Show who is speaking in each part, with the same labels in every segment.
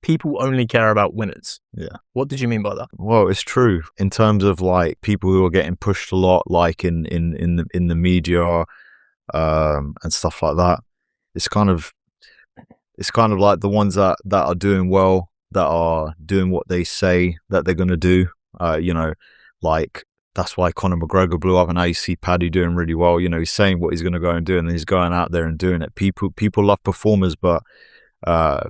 Speaker 1: people only care about winners.
Speaker 2: Yeah.
Speaker 1: What did you mean by that?
Speaker 2: Well, it's true in terms of like people who are getting pushed a lot, like in the media, and stuff like that. It's kind of like the ones that are doing well, that are doing what they say that they're gonna do. Like that's why Conor McGregor blew up, and now you see Paddy doing really well. He's saying what he's gonna go and do, and then he's going out there and doing it. People love performers, but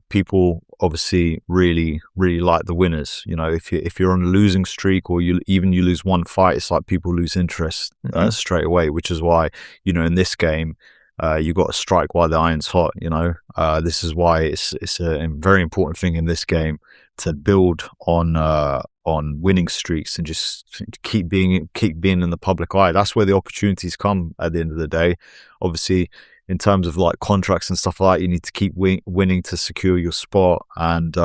Speaker 2: people obviously really like the winners. If you're on a losing streak, or you lose one fight, it's like people lose interest straight away, which is why in this game you got to strike while the iron's hot. This is why it's a very important thing in this game to build on winning streaks and just keep being in the public eye. That's where the opportunities come at the end of the day. Obviously, in terms of like contracts and stuff like that, you need to keep winning to secure your spot. And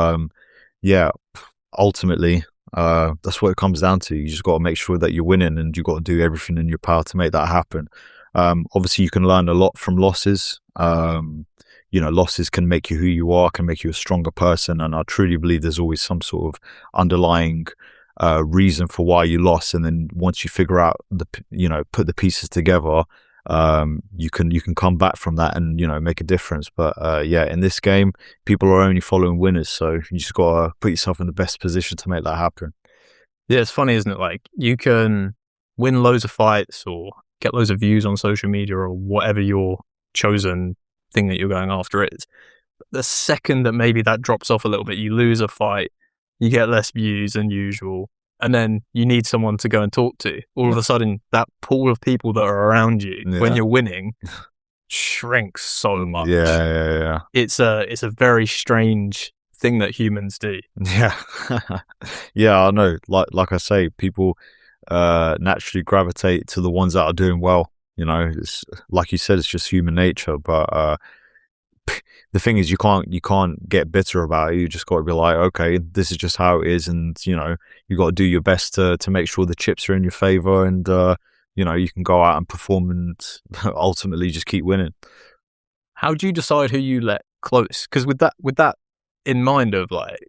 Speaker 2: ultimately, that's what it comes down to. You just got to make sure that you're winning, and you got to do everything in your power to make that happen. Obviously, you can learn a lot from losses. Losses can make you who you are, can make you a stronger person. And I truly believe there's always some sort of underlying reason for why you lost. And then once you figure out put the pieces together, you can come back from that and make a difference. But in this game, people are only following winners, so you just gotta put yourself in the best position to make that happen.
Speaker 1: Yeah, it's funny, isn't it? Like, you can win loads of fights or get loads of views on social media or whatever your chosen thing that you're going after is. The second that maybe that drops off a little bit, you lose a fight, you get less views than usual, and then you need someone to go and talk to. All of a sudden, that pool of people that are around you when you're winning shrinks so much.
Speaker 2: Yeah.
Speaker 1: It's a very strange thing that humans do.
Speaker 2: Yeah. Yeah, I know. Like I say, people naturally gravitate to the ones that are doing well. It's like you said, it's just human nature. But the thing is, you can't get bitter about it. You just got to be like, okay, this is just how it is, and you got to do your best to make sure the chips are in your favor, and you can go out and perform and ultimately just keep winning.
Speaker 1: How do you decide who you let close? Because with that in mind of like,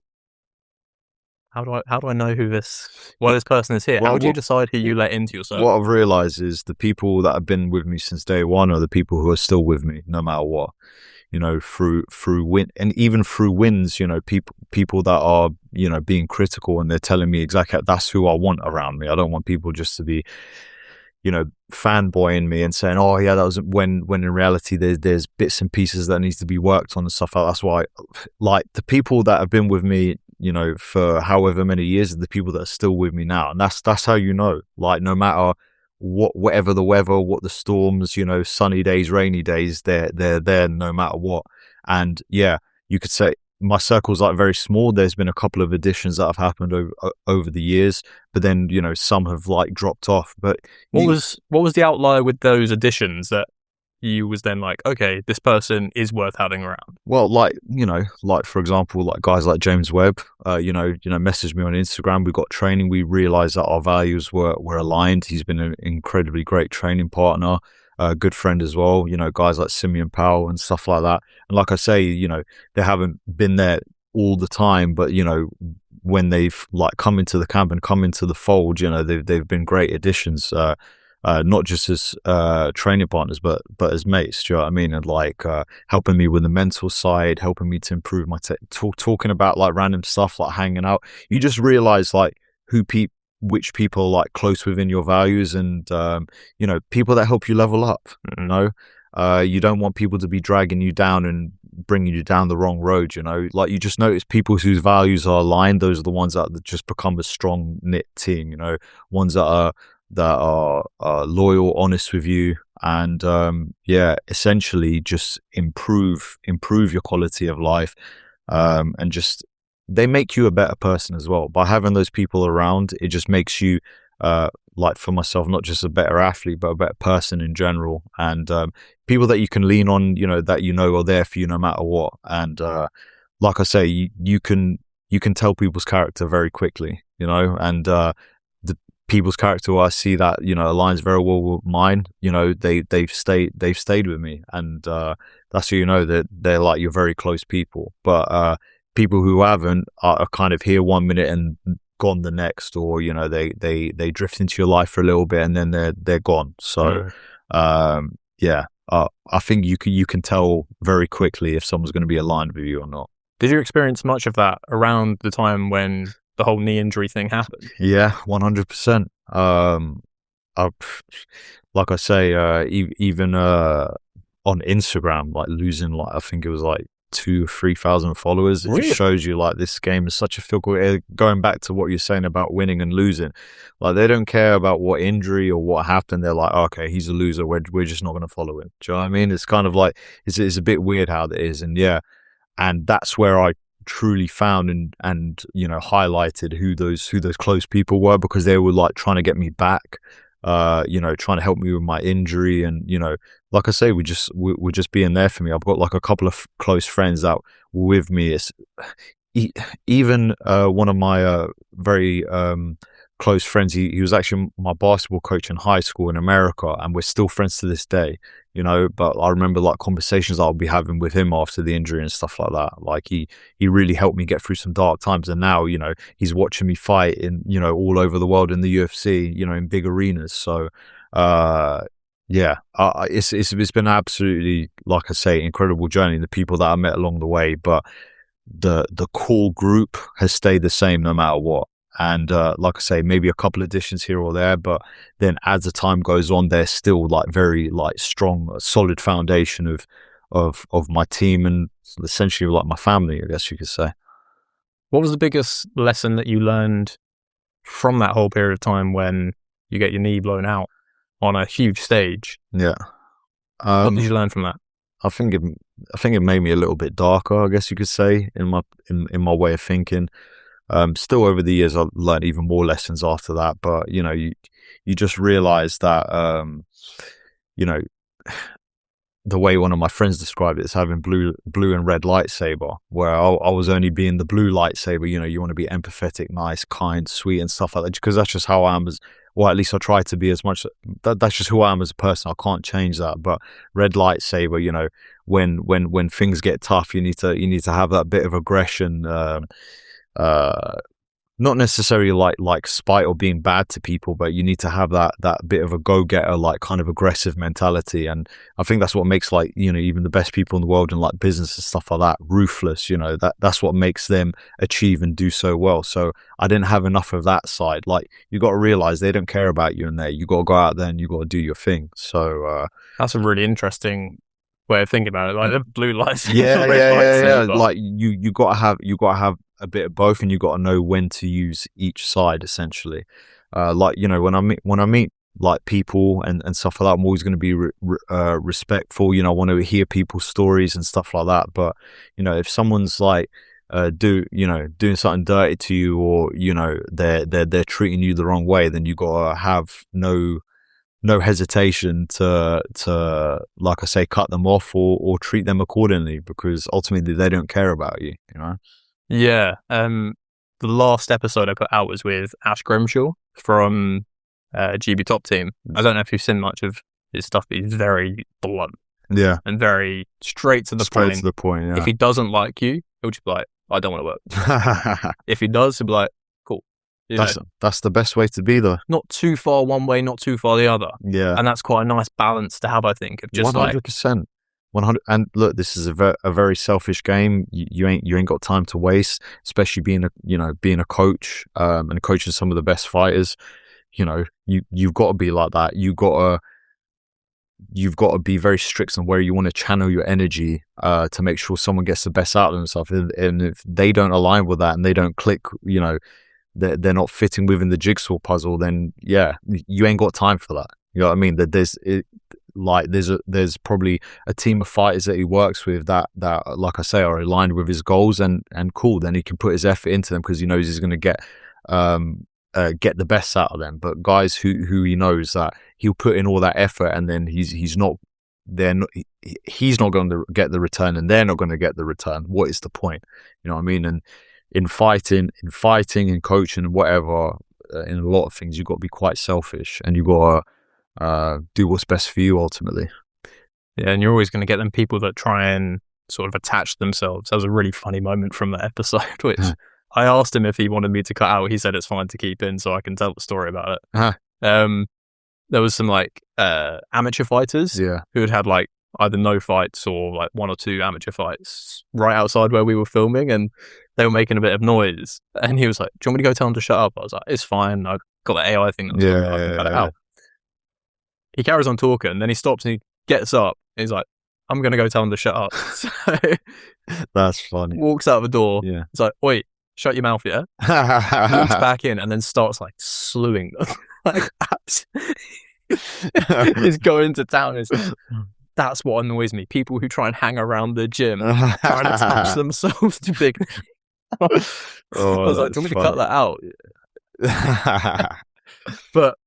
Speaker 1: how do I know this person is here? How do you decide who you let into yourself?
Speaker 2: What I've realized is the people that have been with me since day one are the people who are still with me no matter what. Through win, and even through wins, people that are being critical, and they're telling me exactly that's who I want around me. I don't want people just to be fanboying me and saying, oh yeah, that was when in reality there's bits and pieces that needs to be worked on and stuff like that. That's why, like, the people that have been with me for however many years are the people that are still with me now. And that's how like, no matter whatever the weather, what the storms, sunny days, rainy days, they're there no matter what. And yeah, you could say my circle's like very small. There's been a couple of additions that have happened over the years, but then some have like dropped off. But
Speaker 1: what was the outlier with those additions that you was then like, okay, this person is worth having around?
Speaker 2: Well, like for example, like guys like James Webb, messaged me on Instagram. We got training. We realized that our values were aligned. He's been an incredibly great training partner, a good friend as well. Guys like Simeon Powell and stuff like that. And like I say, they haven't been there all the time, but when they've like come into the camp and come into the fold, they've been great additions. Not just as training partners, but as mates. Do you know what I mean? And like helping me with the mental side, helping me to improve my talking about like random stuff, like hanging out. You just realize like which people are like close within your values, and people that help you level up. You don't want people to be dragging you down and bringing you down the wrong road. Like, you just notice people whose values are aligned. Those are the ones that just become a strong knit team. Ones that are loyal, honest with you, and essentially just improve your quality of life, and just they make you a better person as well. By having those people around, it just makes you like, for myself, not just a better athlete, but a better person in general. And people that you can lean on, that are there for you no matter what. And like I say, you can tell people's character very quickly, and people's character, I see that aligns very well with mine. They've stayed with me, and that's how that they're like your very close people. But people who haven't are kind of here 1 minute and gone the next, or they drift into your life for a little bit and then they're gone. So yeah, I think you can tell very quickly if someone's going to be aligned with you or not.
Speaker 1: Did you experience much of that around the time when the whole knee injury thing happened?
Speaker 2: Yeah, 100%. Like I say, even on Instagram, like losing, like I think it was like 2,000 or 3,000 followers. It
Speaker 1: Really?
Speaker 2: just shows you like this game is such a fickle. Going back to what you're saying about winning and losing, like they don't care about what injury or what happened. They're like, okay, he's a loser. We're just not going to follow him. Do you know what I mean? It's kind of like it's a bit weird how that is, and yeah, and that's where I truly found and highlighted who those close people were, because they were like trying to get me back, trying to help me with my injury, and like I say, we're just being there for me. I've got like a couple of close friends that were with me. It's even one of my very close friends. He was actually my basketball coach in high school in America, and we're still friends to this day. But I remember like conversations I'll be having with him after the injury and stuff like that. Like he really helped me get through some dark times, and now he's watching me fight in all over the world in the UFC, in big arenas. So yeah, it's been absolutely, like I say, incredible journey. The people that I met along the way, but the core group has stayed the same no matter what. And like I say, maybe a couple additions here or there, but then as the time goes on, there's still like very like strong, solid foundation of my team and essentially like my family, I guess you could say.
Speaker 1: What was the biggest lesson that you learned from that whole period of time when you get your knee blown out on a huge stage?
Speaker 2: Yeah.
Speaker 1: What did you learn from that?
Speaker 2: I think it made me a little bit darker, I guess you could say, in my way of thinking. Still over the years, I've learned even more lessons after that. But you just realize that the way one of my friends described it is having blue and red lightsaber, where I was only being the blue lightsaber. You want to be empathetic, nice, kind, sweet, and stuff like that, because that's just how I am at least I try to be as much. That's just who I am as a person. I can't change that. But red lightsaber, when things get tough, you need to have that bit of aggression. Not necessarily like spite or being bad to people, but you need to have that bit of a go-getter, like kind of aggressive mentality. And I think that's what makes like even the best people in the world in like business and stuff like that ruthless. That's what makes them achieve and do so well. So I didn't have enough of that side. Like you got to realize they don't care about you in there. You got to go out there and you got to do your thing. So
Speaker 1: that's a really interesting way of thinking about it. Like the blue lights.
Speaker 2: Yeah. Like you got to have a bit of both, and you got to know when to use each side essentially. Like when I meet like people and stuff like that, I'm always going to be respectful. I want to hear people's stories and stuff like that. But if someone's like doing something dirty to you, or they're treating you the wrong way, then you got to have no hesitation to like I say, cut them off or treat them accordingly, because ultimately they don't care about you.
Speaker 1: Yeah. The last episode I put out was with Ash Grimshaw from GB Top Team. I don't know if you've seen much of his stuff, but he's very blunt.
Speaker 2: Yeah.
Speaker 1: And very straight to the point.
Speaker 2: Yeah.
Speaker 1: If he doesn't like you, he'll just be like, I don't want to work. If he does, he'll be like, cool.
Speaker 2: That's the best way to be, though.
Speaker 1: Not too far one way, not too far the other.
Speaker 2: Yeah.
Speaker 1: And that's quite a nice balance to have, I think, of just
Speaker 2: 100%. 100. And look, this is a very selfish game. You ain't got time to waste, especially being a coach and coaching some of the best fighters. You've got to be like that. You've got to be very strict on where you want to channel your energy to make sure someone gets the best out of themselves. And if they don't align with that and they don't click, they're not fitting within the jigsaw puzzle, then yeah, you ain't got time for that. You know what I mean? That there's probably a team of fighters that he works with that like I say are aligned with his goals, and cool, then he can put his effort into them because he knows he's going to get the best out of them. But guys who he knows that he'll put in all that effort and then he's not going to get the return and they're not going to get the return, what is the point? You know what I mean? And in fighting and coaching and whatever, in a lot of things you've got to be quite selfish, and you've got to do what's best for you ultimately.
Speaker 1: Yeah, and you're always going to get them people that try and sort of attach themselves. That was a really funny moment from that episode, which I asked him if he wanted me to cut out. He said it's fine to keep in, so I can tell the story about it. There was some like amateur fighters who had like either no fights or like 1 or 2 amateur fights right outside where we were filming, and they were making a bit of noise. And he was like, "Do you want me to go tell them to shut up?" I was like, "It's fine. I've got the AI thing. I can cut it out." He carries on talking, and then he stops and he gets up. And he's like, "I'm going to go tell them to shut up." So
Speaker 2: that's funny.
Speaker 1: Walks out the door.
Speaker 2: Yeah.
Speaker 1: He's like, "Wait, shut your mouth, yeah?" Walks back in and then starts like slewing them. Like, he's going to town. That's what annoys me. People who try and hang around the gym, trying to touch themselves too big. I was like, "Do you want me to cut that out?" But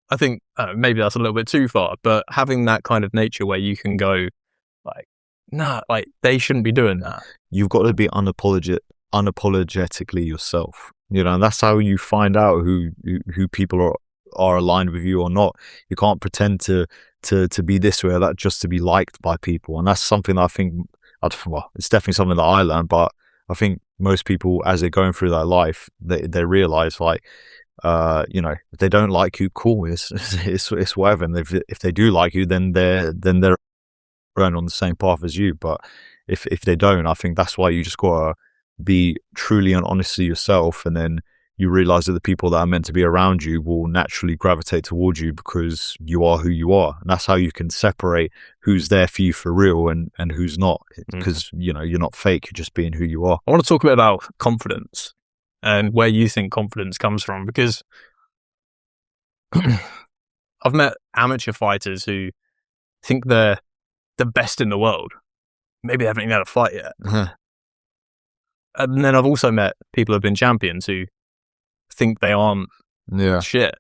Speaker 1: I think maybe that's a little bit too far. But having that kind of nature where you can go, like, nah, like they shouldn't be doing that.
Speaker 2: You've got to be unapologetically yourself. You know, and that's how you find out who people are aligned with you or not. You can't pretend to be this way or that just to be liked by people. And that's something that I think, well, it's definitely something that I learned, but I think most people, as they're going through their life, they realize, like, you know, if they don't like you, cool, it's whatever. And if they do like you, then they're running on the same path as you. But if they don't, I think that's why you just gotta be truly and honestly yourself, and then you realize that the people that are meant to be around you will naturally gravitate towards you because you are who you are. And that's how you can separate who's there for you for real and who's not, because you know, you're not fake, you're just being who you are.
Speaker 1: I want to talk a bit about confidence and where you think confidence comes from, because I've met amateur fighters who think they're the best in the world. Maybe they haven't even had a fight yet. And then I've also met people who have been champions who think they aren't shit.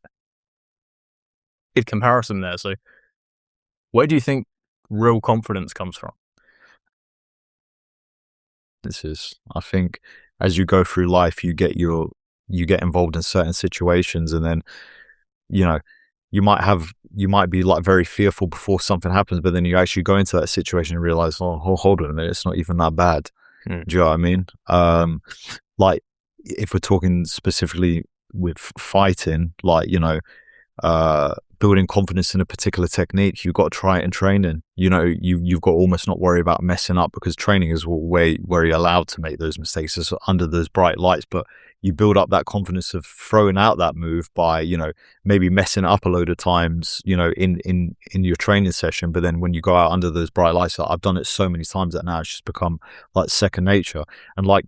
Speaker 1: Good comparison there. So where do you think real confidence comes from?
Speaker 2: I think as you go through life, you get involved in certain situations, and then, you know, you might be like very fearful before something happens, but then you actually go into that situation and realize, oh, hold on a minute, it's not even that bad. Do you know what I mean? Like, if we're talking specifically with fighting, like, you know, building confidence in a particular technique, you've got to try it in training. You know, you've got to almost not worry about messing up, because training is where you're allowed to make those mistakes. It's under those bright lights, but you build up that confidence of throwing out that move by, you know, maybe messing up a load of times, you know, in your training session. But then when you go out under those bright lights, I've done it so many times that now it's just become like second nature. And like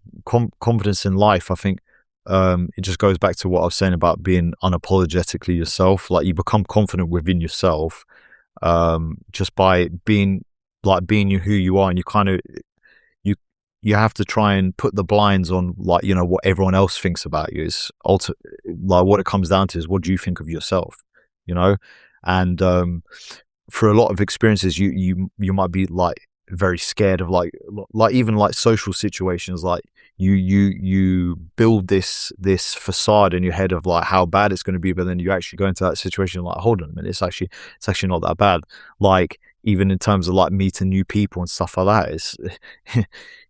Speaker 2: confidence in life, I think, it just goes back to what I was saying about being unapologetically yourself. Like, you become confident within yourself, just by being who you are, and you kind of, you have to try and put the blinds on, like, you know, what everyone else thinks about you. Is like, what it comes down to is, what do you think of yourself, you know? And for a lot of experiences, you might be like very scared of like even like social situations. Like, you build this facade in your head of like how bad it's going to be, but then you actually go into that situation like, hold on a minute, it's actually not that bad. Like, even in terms of like meeting new people and stuff like that, it's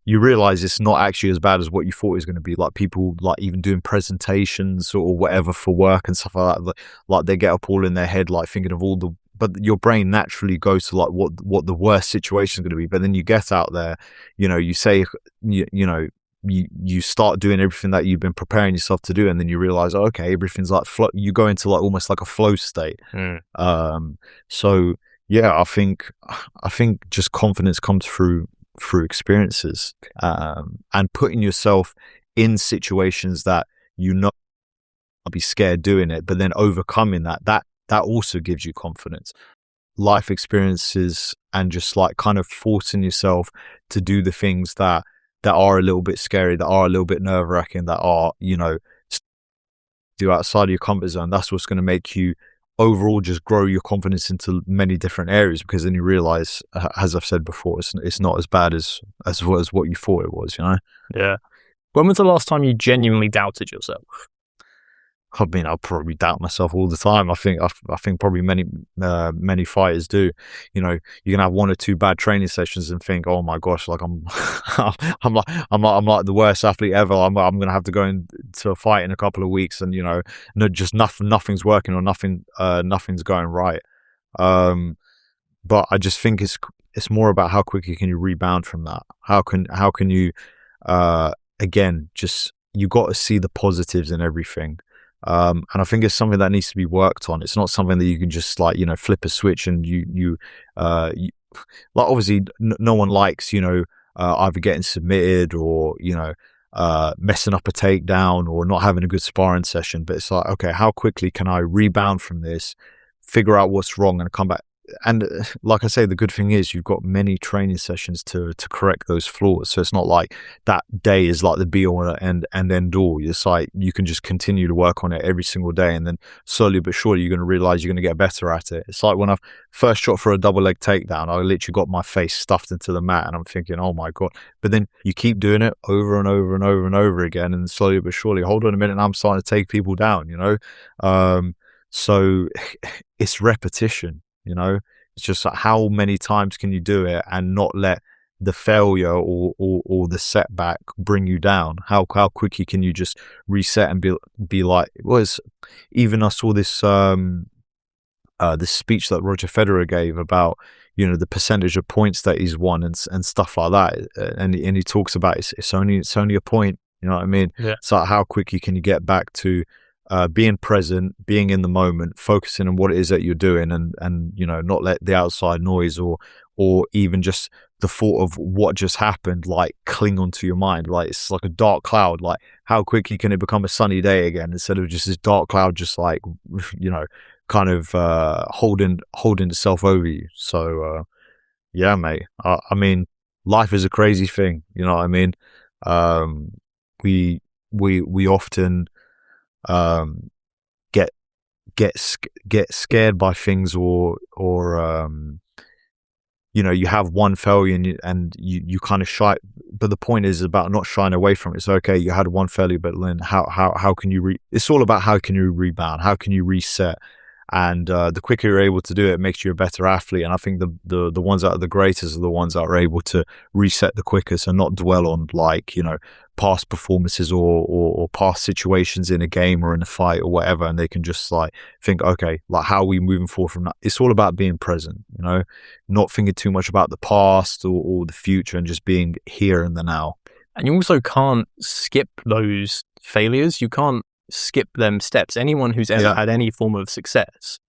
Speaker 2: you realize it's not actually as bad as what you thought it was going to be. Like, people like even doing presentations or whatever for work and stuff like that, like they get up all in their head like thinking of all the, but your brain naturally goes to like what the worst situation is going to be. But then you get out there, you know, you say, you know, you start doing everything that you've been preparing yourself to do, and then you realize, oh, okay, everything's like you go into like almost like a flow state. So yeah, I think just confidence comes through experiences, and putting yourself in situations that you know I'll be scared doing it, but then overcoming that also gives you confidence. Life experiences and just like kind of forcing yourself to do the things that are a little bit scary, that are a little bit nerve-wracking, that are, you know, do outside of your comfort zone. That's what's going to make you overall just grow your confidence into many different areas, because then you realize, as I've said before, it's not as bad as what you thought it was, you know?
Speaker 1: Yeah. When was the last time you genuinely doubted yourself?
Speaker 2: I mean, I'll probably doubt myself all the time. I think probably many fighters do. You know, you're gonna have one or two bad training sessions and think, oh my gosh, like I'm I'm like the worst athlete ever. I'm gonna have to go into a fight in a couple of weeks, and you know, no, just nothing's working or nothing's going right. But I just think it's more about how quickly can you rebound from that. How can you again, just, you got to see the positives in everything. And I think it's something that needs to be worked on. It's not something that you can just, like, you know, flip a switch and you like, obviously no one likes, you know, either getting submitted or, you know, messing up a takedown or not having a good sparring session. But it's like, okay, how quickly can I rebound from this, figure out what's wrong, and come back? And like I say, the good thing is you've got many training sessions to correct those flaws. So it's not like that day is like the be all and end all. It's like you can just continue to work on it every single day, and then slowly but surely you're going to realize you're going to get better at it. It's like when I first shot for a double leg takedown, I literally got my face stuffed into the mat, and I'm thinking, oh my god. But then you keep doing it over and over and over and over again, and slowly but surely, hold on a minute, I'm starting to take people down, you know. So it's repetition. You know, it's just like, how many times can you do it and not let the failure or the setback bring you down? How quickly can you just reset and be like, it was, even I saw this this speech that Roger Federer gave about, you know, the percentage of points that he's won and stuff like that, and he talks about it's only a point. You know what I mean?
Speaker 1: Yeah.
Speaker 2: So how quickly can you get back to being present, being in the moment, focusing on what it is that you're doing, and you know, not let the outside noise or even just the thought of what just happened like cling onto your mind. Like, it's like a dark cloud. Like, how quickly can it become a sunny day again instead of just this dark cloud, just like, you know, kind of holding itself over you. So yeah, mate. I mean, life is a crazy thing. You know what I mean? We often get scared by things, or you know, you have one failure and you kind of shy, but the point is about not shying away from it. It's okay, you had one failure, but then how can you it's all about how can you rebound, how can you reset, and the quicker you're able to do it, it makes you a better athlete. And I think the ones that are the greatest are the ones that are able to reset the quickest and not dwell on, like, you know, past performances or past situations in a game or in a fight or whatever, and they can just like think, okay, like, how are we moving forward from that? It's all about being present, you know, not thinking too much about the past or the future, and just being here in the now.
Speaker 1: And you also can't skip those failures. You can't skip them steps. Anyone who's ever had any form of success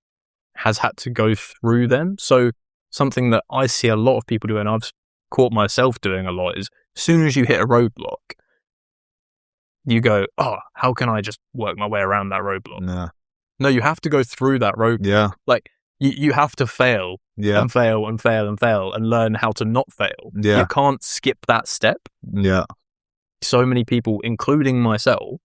Speaker 1: has had to go through them. So something that I see a lot of people do, and I've caught myself doing a lot, is as soon as you hit a roadblock, you go, oh, how can I just work my way around that roadblock? No, you have to go through that roadblock. Like, you have to fail and fail and fail and fail and learn how to not fail. You can't skip that step. So many people, including myself,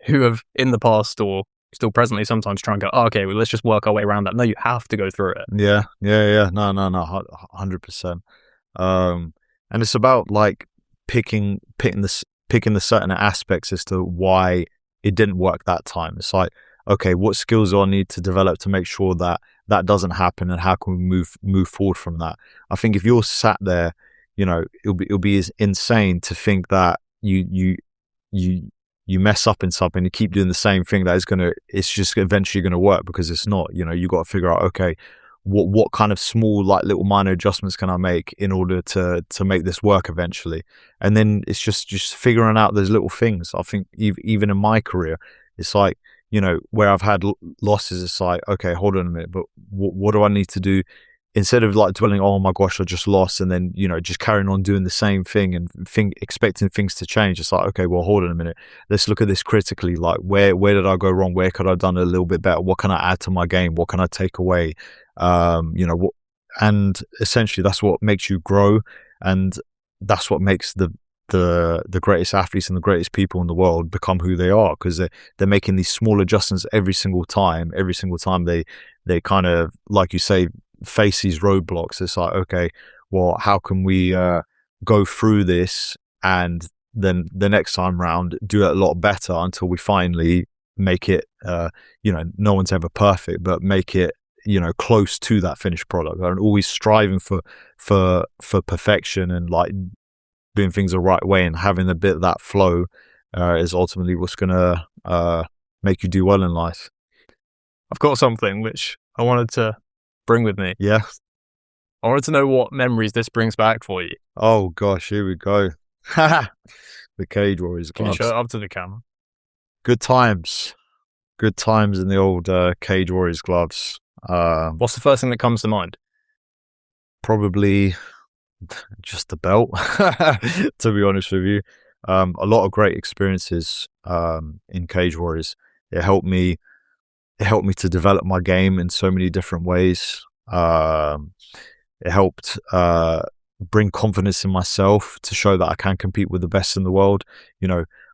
Speaker 1: who have in the past or still presently sometimes try and go, oh, okay, well, let's just work our way around that. No, you have to go through it.
Speaker 2: No, 100%. And it's about like picking the certain aspects as to why it didn't work that time. It's like, okay, what skills do I need to develop to make sure that that doesn't happen, and how can we move forward from that? I think if you're sat there, you know, it'll be insane to think that you mess up in something, you keep doing the same thing, it's just eventually gonna work, because it's not. You know, you got to figure out, okay, what kind of small, like, little minor adjustments can I make in order to make this work eventually? And then it's just figuring out those little things. I think even in my career, it's like, you know, where I've had losses, it's like, okay, hold on a minute, but what do I need to do? Instead of like dwelling, oh my gosh, I just lost, and then, you know, just carrying on doing the same thing and expecting things to change. It's like, okay, well, hold on a minute. Let's look at this critically. Like, where did I go wrong? Where could I have done a little bit better? What can I add to my game? What can I take away? You know, and essentially that's what makes you grow, and that's what makes the greatest athletes and the greatest people in the world become who they are, because they're making these small adjustments every single time they kind of, like you say, face these roadblocks. It's like, okay, well, how can we go through this, and then the next time round do it a lot better until we finally make it, no one's ever perfect, but make it, close to that finished product. I'm always striving for perfection, and like doing things the right way and having a bit of that flow is ultimately what's gonna make you do well in life.
Speaker 1: I've got something which I wanted to bring with me.
Speaker 2: Yeah.
Speaker 1: I wanted to know what memories this brings back for you.
Speaker 2: Oh gosh, here we go. The Cage Warriors
Speaker 1: Can you
Speaker 2: gloves.
Speaker 1: show it up to the camera?
Speaker 2: Good times in the old Cage Warriors gloves.
Speaker 1: What's the first thing that comes to mind?
Speaker 2: Probably just the belt, to be honest with you. A lot of great experiences in Cage Warriors. It helped me to develop my game in so many different ways. It helped bring confidence in myself to show that I can compete with the best in the world,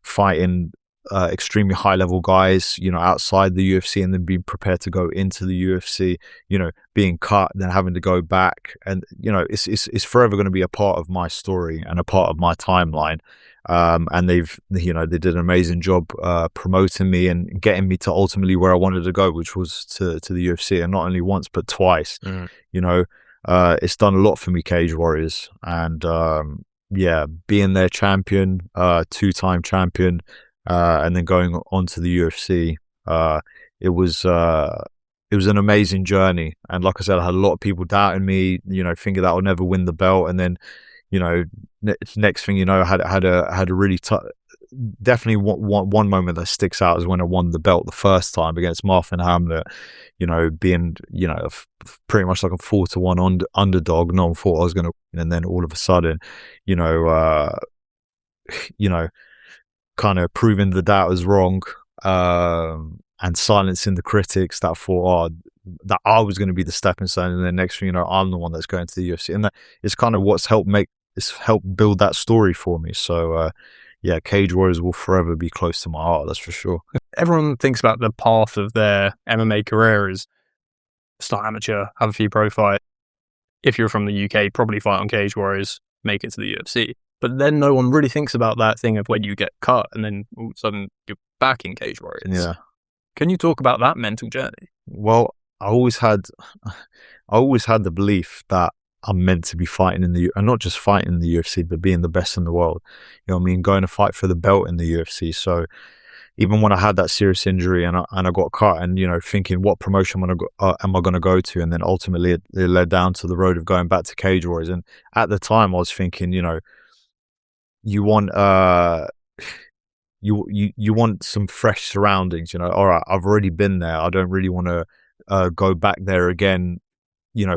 Speaker 2: fighting extremely high level guys, outside the UFC, and then being prepared to go into the UFC, being cut, then having to go back. And, it's forever going to be a part of my story and a part of my timeline. And they did an amazing job promoting me and getting me to ultimately where I wanted to go, which was to the UFC, and not only once, but twice. It's done a lot for me, Cage Warriors. And, being their champion, 2-time champion, and then going on to the UFC, it was an amazing journey. And like I said, I had a lot of people doubting me, thinking that I'll never win the belt. And then, next thing you know, I had a really definitely one moment that sticks out is when I won the belt the first time against Marvin Hamlet. Being pretty much like a 4-1 underdog. No one thought I was going to win, and then all of a sudden, kind of proving the doubters wrong, and silencing the critics that thought that I was going to be the stepping stone, and then next thing you know, I'm the one that's going to the UFC, and that is kind of what's helped build that story for me. So Cage Warriors will forever be close to my heart, that's for sure.
Speaker 1: Everyone thinks about the path of their MMA career as start amateur, have a few pro fights. If you're from the UK, probably fight on Cage Warriors, make it to the UFC. But then no one really thinks about that thing of when you get cut and then all of a sudden you're back in Cage Warriors.
Speaker 2: Yeah.
Speaker 1: Can you talk about that mental journey?
Speaker 2: Well, I always had the belief that I'm meant to be fighting and not just fighting in the UFC, but being the best in the world. Going to fight for the belt in the UFC. So even when I had that serious injury and I got cut, and thinking what promotion am I going to go to, and then ultimately it led down to the road of going back to Cage Warriors. And at the time, I was thinking, you want you want some fresh surroundings. All right, I've already been there. I don't really want to go back there again.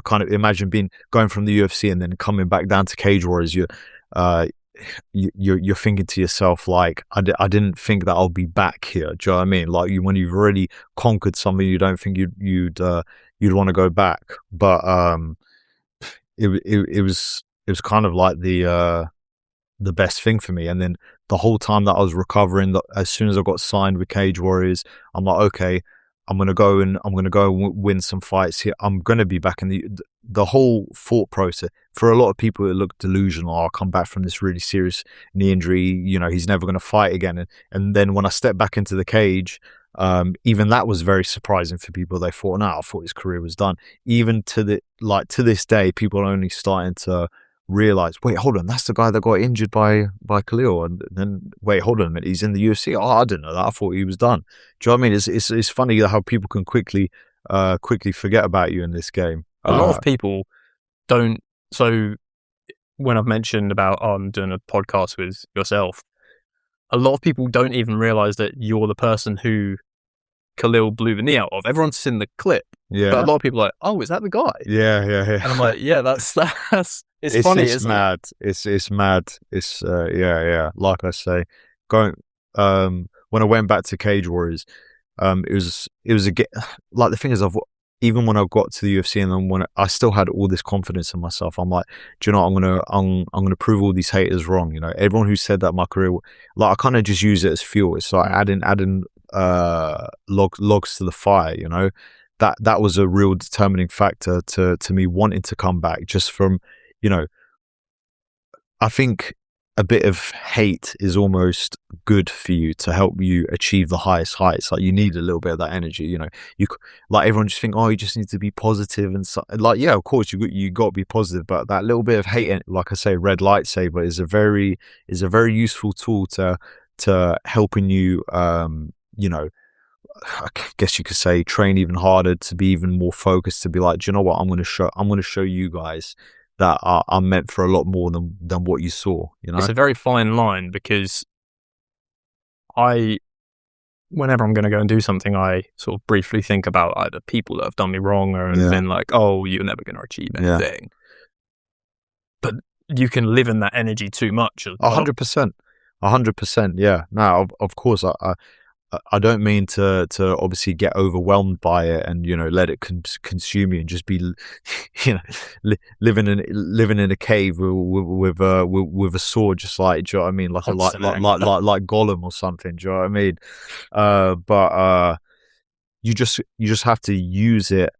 Speaker 2: Kind of imagine going from the UFC and then coming back down to Cage Warriors. You're thinking to yourself, like, I didn't think that I'll be back here. Do you know what I mean? Like, when you've already conquered something, you don't think you'd want to go back. But it was kind of like the best thing for me. And then the whole time that I was recovering, as soon as I got signed with Cage Warriors, I'm like, okay, I'm gonna go and win some fights here. I'm gonna be back in the whole thought process. For a lot of people, it looked delusional. I'll come back from this really serious knee injury. He's never gonna fight again. And then when I stepped back into the cage, even that was very surprising for people. They thought, I thought his career was done. Even to this day, people are only starting to realize, wait, hold on, that's the guy that got injured by Khalil, and then wait, hold on a minute, he's in the UFC. Oh, I didn't know that. I thought he was done. Do you know what I mean? It's funny how people can quickly forget about you in this game.
Speaker 1: A lot of people don't. So when I've mentioned about I'm doing a podcast with yourself, a lot of people don't even realize that you're the person who Khalil blew the knee out of. Everyone's seen the clip, but a lot of people are like, oh, is that the guy?
Speaker 2: Yeah. And
Speaker 1: I'm like, yeah, that's it's funny.
Speaker 2: It's mad. It's mad. It's Like I say, going when I went back to Cage Warriors, it was like, the thing is, even when I got to the UFC, and then when I still had all this confidence in myself, I'm like, do you know what? I'm gonna prove all these haters wrong. Everyone who said that my career, like, I kind of just use it as fuel. It's like adding logs to the fire. That was a real determining factor to me wanting to come back, just from, I think a bit of hate is almost good for you to help you achieve the highest heights. Like you need a little bit of that energy, you know. Like everyone just think, oh, you just need to be positive and so, like, yeah, of course you got to be positive, but that little bit of hate, and like I say, red lightsaber is a very useful tool to helping you, you know, I guess you could say train even harder, to be even more focused, to be like, do you know what, I'm going to show you guys that I'm meant for a lot more than what you saw, you know.
Speaker 1: It's a very fine line, because whenever I'm going to go and do something, I sort of briefly think about either people that have done me wrong or have been like, oh, you're never going to achieve anything. But you can live in that energy too much as well.
Speaker 2: 100%. 100%. Yeah. No, of course, I don't mean to obviously get overwhelmed by it and, you know, let it consume you and just be, you know, living in a cave with a sword, just like, do you know what I mean, like Gollum or something. Do you know what I mean? But you just have to use it.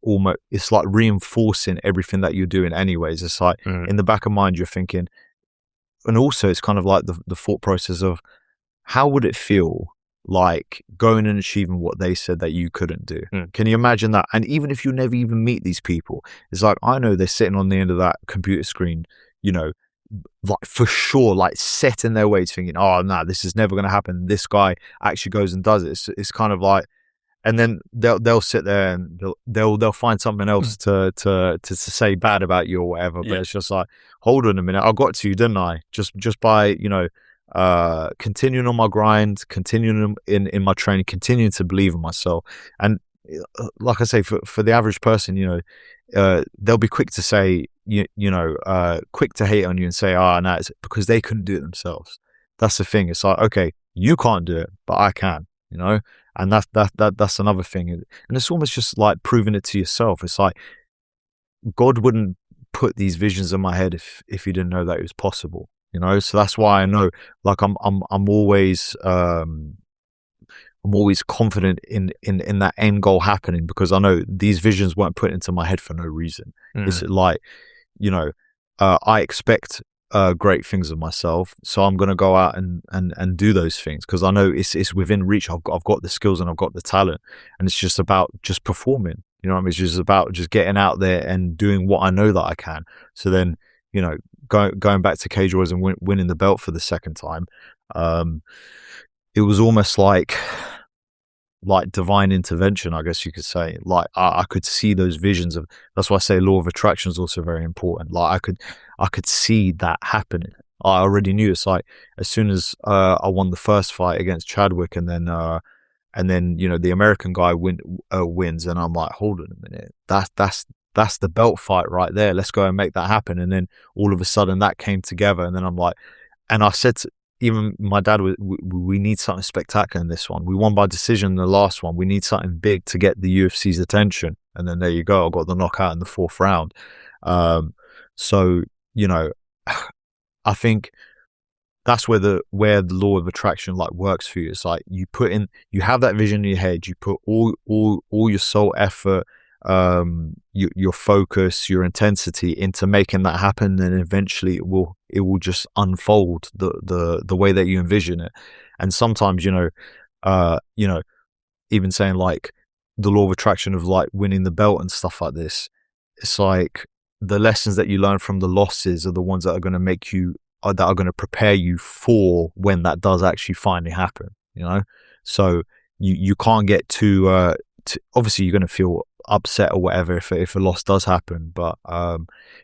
Speaker 2: Almost, it's like reinforcing everything that you're doing anyways. It's like in the back of mind you're thinking, and also it's kind of like the thought process of, how would it feel like going and achieving what they said that you couldn't do? Can you imagine that? And even if you never even meet these people, it's like, I know they're sitting on the end of that computer screen, you know, like for sure, like set in their ways, thinking, oh no, this is never going to happen. This guy actually goes and does it. It's kind of like, and then they'll sit there and they'll find something else to say bad about you or whatever. But it's just like, hold on a minute, I got to you, didn't I? Just by, you know, continuing on my grind, continuing in my training, continuing to believe in myself. And like I say, for the average person, you know, they'll be quick to say, you know, quick to hate on you and say, oh no, it's because they couldn't do it themselves. That's the thing. It's like, okay, you can't do it, but I can, you know. And that's another thing. And it's almost just like proving it to yourself. It's like, God wouldn't put these visions in my head if he didn't know that it was possible, you know. So that's why I know, like, I'm always confident in that end goal happening, because I know these visions weren't put into my head for no reason. It's like, you know, I expect great things of myself, so I'm going to go out and do those things, because I know it's within reach. I've got the skills and I've got the talent, and it's just about just performing, you know what I mean? It's just about just getting out there and doing what I know that I can. So then, you know, going back to Cage Warriors and winning the belt for the second time, it was almost like divine intervention, I guess you could say. Like I could see those visions of, that's why I say law of attraction is also very important. Like I could see that happening. I already knew. It's like, as soon as I won the first fight against Chadwick, and then you know, the American guy wins, and I'm like, hold on a minute, that's the belt fight right there. Let's go and make that happen. And then all of a sudden that came together, and then I'm like, and I said to even my dad, we need something spectacular in this one. We won by decision in the last one. We need something big to get the UFC's attention. And then there you go, I got the knockout in the 4th round. So, you know, I think that's where the law of attraction like works for you. It's like you have that vision in your head, you put all your soul effort, your focus, your intensity into making that happen, and eventually it will just unfold the way that you envision it. And sometimes, you know, even saying like the law of attraction of like winning the belt and stuff like this, it's like the lessons that you learn from the losses are the ones that are going to make you, that are going to prepare you for when that does actually finally happen, you know. So you can't get too obviously you're going to feel upset or whatever if a loss does happen, but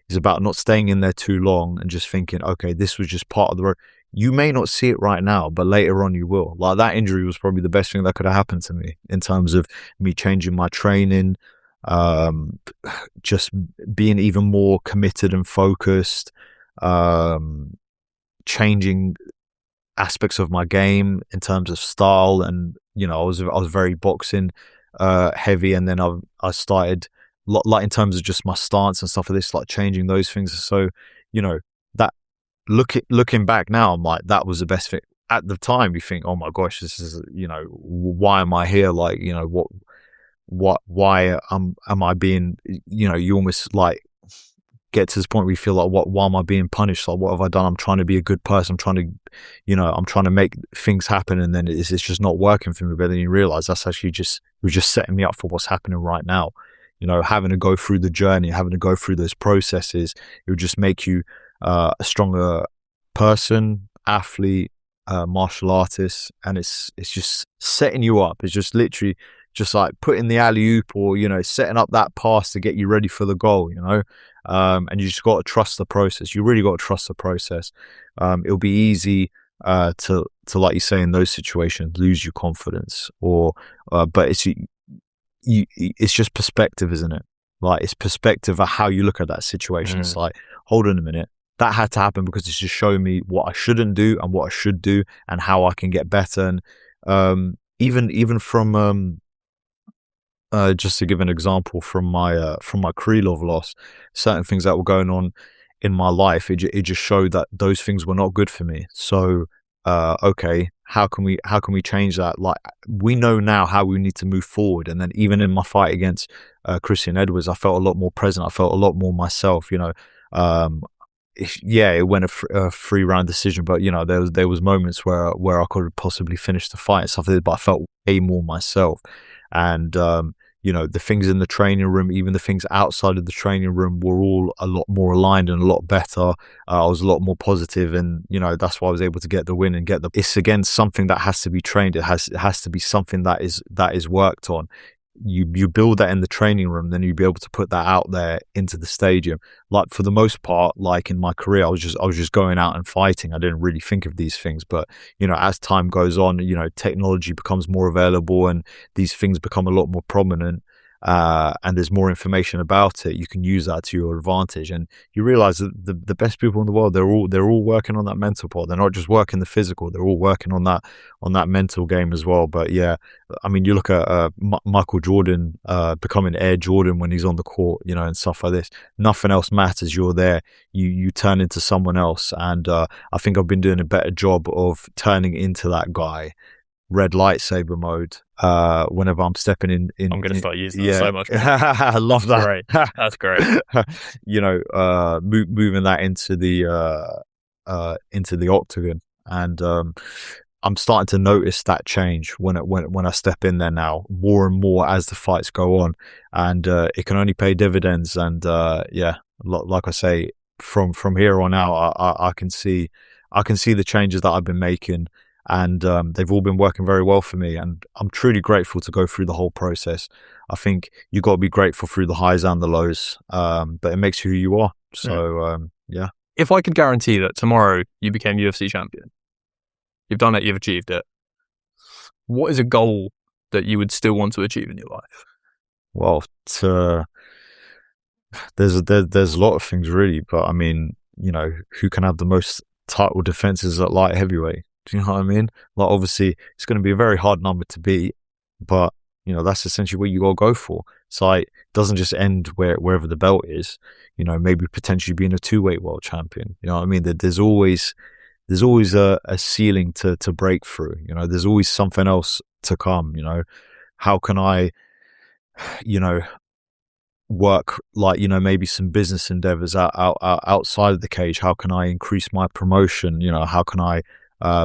Speaker 2: it's about not staying in there too long and just thinking, okay, this was just part of the road. You may not see it right now, but later on you will. Like, that injury was probably the best thing that could have happened to me in terms of me changing my training, just being even more committed and focused, changing aspects of my game in terms of style. And, you know, I was very boxing heavy, and then I started like in terms of just my stance and stuff like this, like changing those things. So, you know, that looking back now, I'm like, that was the best thing. At the time you think, oh my gosh, this is, you know, why am I here? Like, you know, why am I being, you know, you almost like get to this point where you feel like, why am I being punished? Like, what have I done? I'm trying to be a good person. I'm trying to make things happen, and then it's just not working for me. But then you realize that's actually you're just setting me up for what's happening right now. Having to go through the journey, having to go through those processes, it would just make you a stronger person, athlete, martial artist, and it's just setting you up. It's just literally just like putting the alley oop, or setting up that pass to get you ready for the goal. And you just got to trust the process. You really got to trust the process. It'll be easy to like you say in those situations lose your confidence, but it's just perspective, isn't it? Like, it's perspective of how you look at that situation. It's like, hold on a minute, that had to happen because it's just showing me what I shouldn't do and what I should do and how I can get better. And even from just to give an example from my Krylov loss, certain things that were going on in my life, it just showed that those things were not good for me. So okay, how can we change that? Like, we know now how we need to move forward. And then even in my fight against Christian Edwards, I felt a lot more present. I felt a lot more myself. It went a 3-round decision, but there was moments where I could have possibly finished the fight and stuff like that, but I felt way more myself. And the things in the training room, even the things outside of the training room, were all a lot more aligned and a lot better. I was a lot more positive, and that's why I was able to get the win and it's again something that has to be trained. It has to be something that is worked on. You build that in the training room, then you'll be able to put that out there into the stadium. Like, for the most part, like in my career, I was just going out and fighting. I didn't really think of these things, but as time goes on, technology becomes more available and these things become a lot more prominent. And there's more information about it. You can use that to your advantage, and you realize that the best people in the world, they're all working on that mental part. They're not just working the physical; they're all working on that mental game as well. But yeah, I mean, you look at Michael Jordan becoming Air Jordan when he's on the court, and stuff like this. Nothing else matters. You're there. You turn into someone else, and I think I've been doing a better job of turning into that guy. Red lightsaber mode whenever I'm stepping in
Speaker 1: I'm going to start using that so much more.
Speaker 2: I love that.
Speaker 1: That's great.
Speaker 2: Moving that into the octagon, and I'm starting to notice that change when I step in there now, more and more as the fights go on, and it can only pay dividends. And like I say, from here on out, I can see the changes that I've been making. And they've all been working very well for me, and I'm truly grateful to go through the whole process. I think you got to be grateful through the highs and the lows, but it makes you who you are. So yeah.
Speaker 1: If I could guarantee that tomorrow you became UFC champion, you've done it, you've achieved it, what is a goal that you would still want to achieve in your life?
Speaker 2: Well, there's a lot of things really, but I mean, who can have the most title defenses at light heavyweight? Do you know what I mean? Like, obviously, it's going to be a very hard number to beat, but that's essentially what you got to go for. So like, it doesn't just end wherever the belt is. Maybe potentially being a 2-weight world champion. You know what I mean? There's always a ceiling to break through. There's always something else to come. How can I, work like maybe some business endeavors outside of the cage? How can I increase my promotion? How can I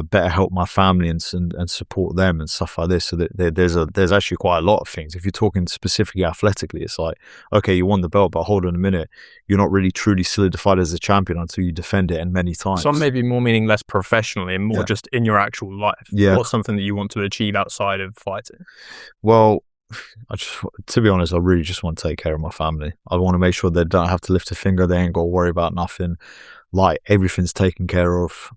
Speaker 2: better help my family and support them and stuff like this? So that there's actually quite a lot of things. If you're talking specifically athletically, it's like, okay, you won the belt, but hold on a minute, you're not really truly solidified as a champion until you defend it, and many times.
Speaker 1: Some maybe more meaning less professionally and more just in your actual life.
Speaker 2: Yeah.
Speaker 1: What's something that you want to achieve outside of fighting?
Speaker 2: Well, to be honest, I really just want to take care of my family. I want to make sure they don't have to lift a finger. They ain't got to worry about nothing. Like, everything's taken care of.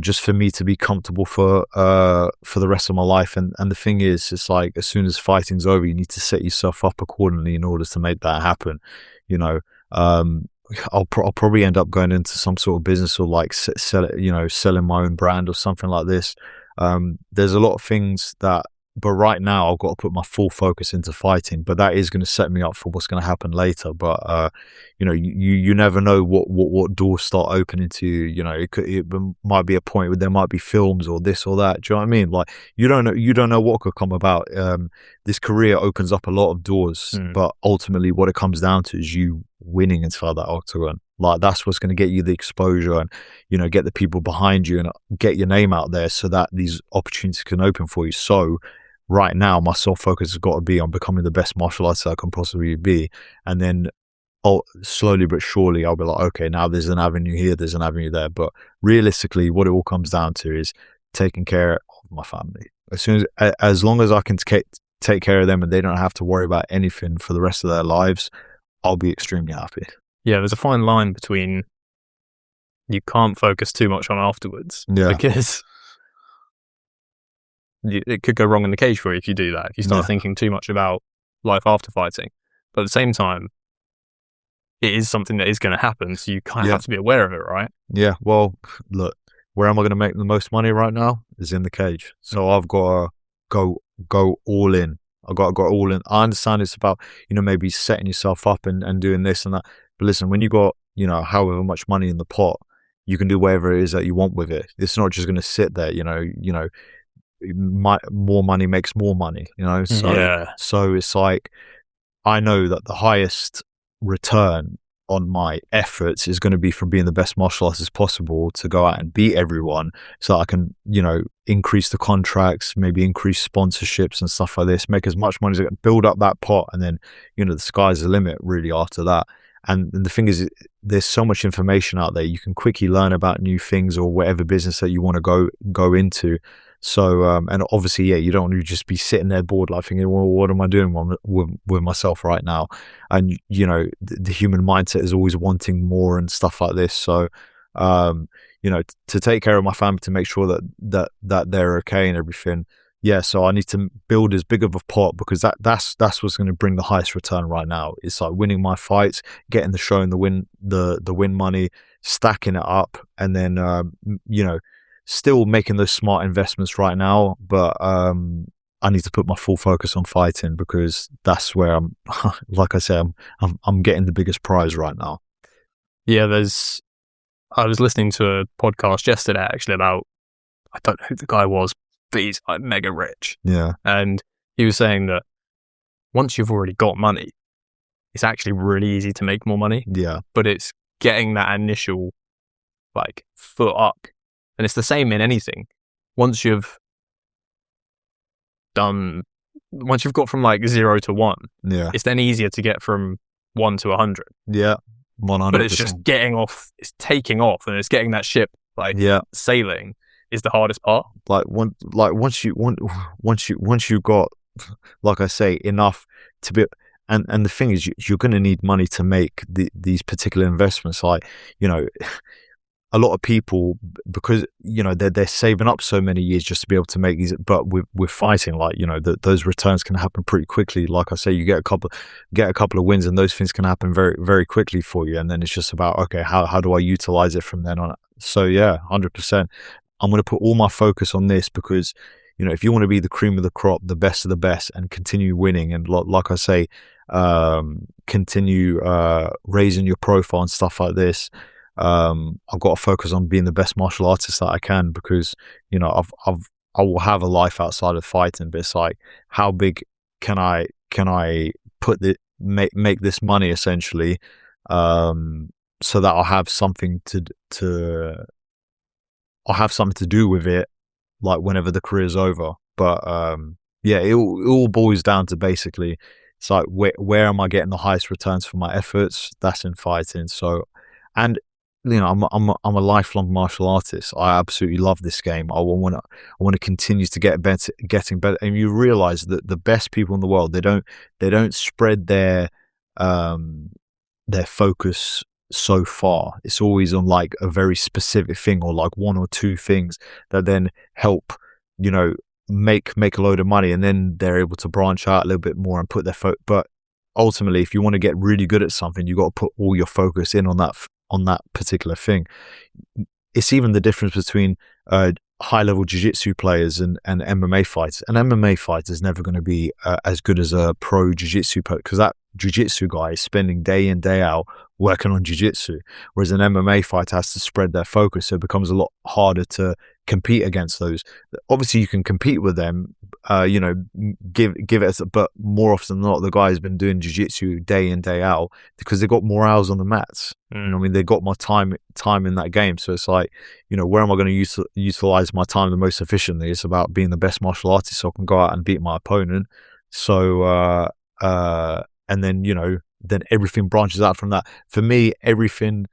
Speaker 2: Just for me to be comfortable for the rest of my life. And the thing is, it's like, as soon as fighting's over, you need to set yourself up accordingly in order to make that happen. I'll probably end up going into some sort of business, or like selling my own brand or something like this. There's a lot of things that right now I've got to put my full focus into fighting, but that is going to set me up for what's going to happen later. But you never know what doors start opening to you. It might be a point where there might be films or this or that. Do you know what I mean? Like, you don't know what could come about. This career opens up a lot of doors, but ultimately what it comes down to is you winning inside that octagon. Like, that's what's going to get you the exposure and, get the people behind you and get your name out there so that these opportunities can open for you. So right now, my sole focus has got to be on becoming the best martial artist I can possibly be. And then slowly but surely, I'll be like, okay, now there's an avenue here, there's an avenue there. But realistically, what it all comes down to is taking care of my family. As long as I can take care of them and they don't have to worry about anything for the rest of their lives, I'll be extremely happy.
Speaker 1: Yeah, there's a fine line between you can't focus too much on afterwards because it could go wrong in the cage for you if you do that, if you start thinking too much about life after fighting. But at the same time, it is something that is going to happen, so you kind of have to be aware of it, right? Yeah,
Speaker 2: well, look, where am I going to make the most money right now is in the cage. So I've got to go all in. I've got to go all in. I understand it's about, maybe setting yourself up and doing this and that. But listen, when you got, however much money in the pot, you can do whatever it is that you want with it. It's not just going to sit there, more money makes more money, So it's like, I know that the highest return on my efforts is going to be from being the best martial artist as possible to go out and beat everyone so I can, increase the contracts, maybe increase sponsorships and stuff like this, make as much money as I can, build up that pot, and then, the sky's the limit really after that. And the thing is, there's so much information out there. You can quickly learn about new things or whatever business that you want to go into. So, and obviously, you don't want to just be sitting there bored, like thinking, well, what am I doing with myself right now? And, the human mindset is always wanting more and stuff like this. So, to take care of my family, to make sure that they're okay and everything. Yeah, so I need to build as big of a pot because that's what's going to bring the highest return right now. It's like winning my fights, getting the show and the win money, stacking it up, and then still making those smart investments right now. But I need to put my full focus on fighting because that's where I'm. Like I said, I'm getting the biggest prize right now.
Speaker 1: Yeah, I was listening to a podcast yesterday actually about, I don't know who the guy was, but he's like mega rich.
Speaker 2: Yeah.
Speaker 1: And he was saying that once you've already got money, it's actually really easy to make more money.
Speaker 2: Yeah.
Speaker 1: But it's getting that initial like foot up. And it's the same in anything. Once you've got from like 0 to 1, it's then easier to get from 1 to 100.
Speaker 2: Yeah. 100%.
Speaker 1: But it's just getting off, it's taking off, and it's getting that ship sailing is the hardest part.
Speaker 2: Once you got, like I say, enough to be, and the thing is, you're going to need money to make these particular investments. Like, a lot of people, because they're saving up so many years just to be able to make these, but with fighting, like, those returns can happen pretty quickly. Like I say, you get a couple of wins and those things can happen very, very quickly for you, and then it's just about, okay, how do I utilize it from then on? So 100%, I'm going to put all my focus on this because if you want to be the cream of the crop, the best of the best, and continue winning, and like I say, continue raising your profile and stuff like this, I've got to focus on being the best martial artist that I can because I will have a life outside of fighting, but it's like, how big can I put make this money essentially, so that I'll have something to do with it, like whenever the career's over. But it all boils down to basically, it's like, where am I getting the highest returns for my efforts? That's in fighting. So, and I'm a lifelong martial artist. I absolutely love this game. I want to continue to getting better. And you realize that the best people in the world, they don't spread their focus so far. It's always on like a very specific thing, or like one or two things that then help make a load of money, and then they're able to branch out a little bit more and put their but ultimately, if you want to get really good at something, you got to put all your focus in on that particular thing. It's even the difference between high level jiu-jitsu players and MMA fighters. An MMA fighter is never going to be as good as a pro jiu-jitsu player, because that jiu-jitsu guy is spending day in, day out working on jiu-jitsu, whereas an MMA fighter has to spread their focus, so it becomes a lot harder to compete against those. Obviously you can compete with them, give it, but more often than not, the guy's been doing jiu-jitsu day in, day out, because they've got more hours on the mats. I mean, they've got more time in that game. So it's like, where am I going to utilize my time the most efficiently? It's about being the best martial artist so I can go out and beat my opponent. So and then then everything branches out from that. For me, everything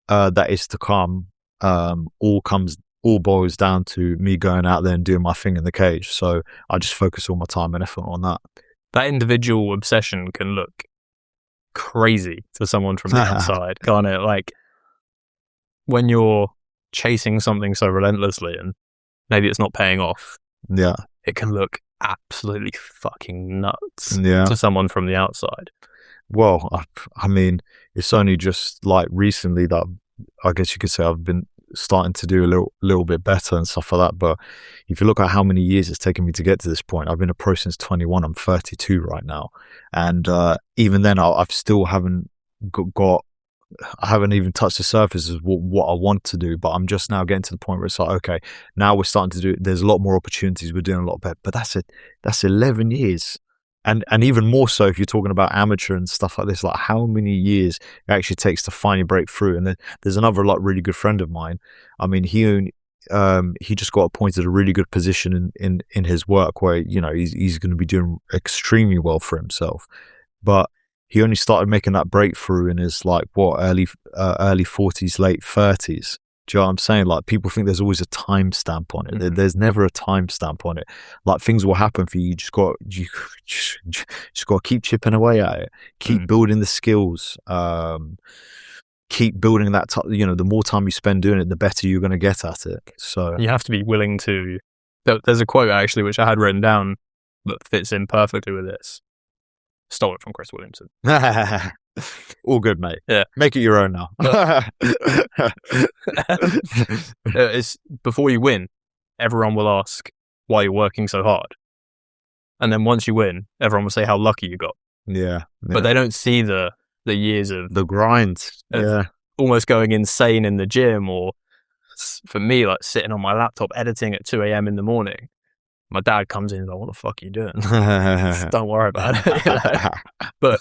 Speaker 2: that is to come all boils down to me going out there and doing my thing in the cage. So I just focus all my time and effort on that.
Speaker 1: That individual obsession can look crazy to someone from the outside, can't it? Like, when you're chasing something so relentlessly and maybe it's not paying off, it can look absolutely fucking nuts to someone from the outside.
Speaker 2: Well, I mean, it's only just like recently that I guess you could say I've been starting to do a little bit better and stuff like that. But if you look at how many years it's taken me to get to this point, I've been a pro since 21. I'm 32 right now, and even then, I've still haven't I haven't even touched the surface of what I want to do. But I'm just now getting to the point where it's like, okay, now we're starting to do. There's a lot more opportunities. We're doing a lot better. But that's 11 years. And even more so if you're talking about amateur and stuff like this, like how many years it actually takes to finally break through. And then there's another like really good friend of mine. I mean, he just got appointed a really good position in his work where he's going to be doing extremely well for himself. But he only started making that breakthrough in his like early 40s, late 30s. Do you know what I'm saying? Like, people think there's always a timestamp on it. There's never a timestamp on it. Like, things will happen for you. You just got to keep chipping away at it. Keep building the skills. Keep building that. The more time you spend doing it, the better you're going to get at it. So
Speaker 1: you have to be willing to. There's a quote actually which I had written down that fits in perfectly with this. Stole it from Chris Williamson.
Speaker 2: All good, mate.
Speaker 1: Yeah,
Speaker 2: make it your own now.
Speaker 1: It's before you win, everyone will ask why you're working so hard, and then once you win, everyone will say how lucky you got.
Speaker 2: Yeah.
Speaker 1: But they don't see the years of
Speaker 2: the grind.
Speaker 1: Almost going insane in the gym, or for me, like sitting on my laptop editing at 2 a.m. in the morning. My dad comes in and is like, what the fuck are you doing? Don't worry about it. But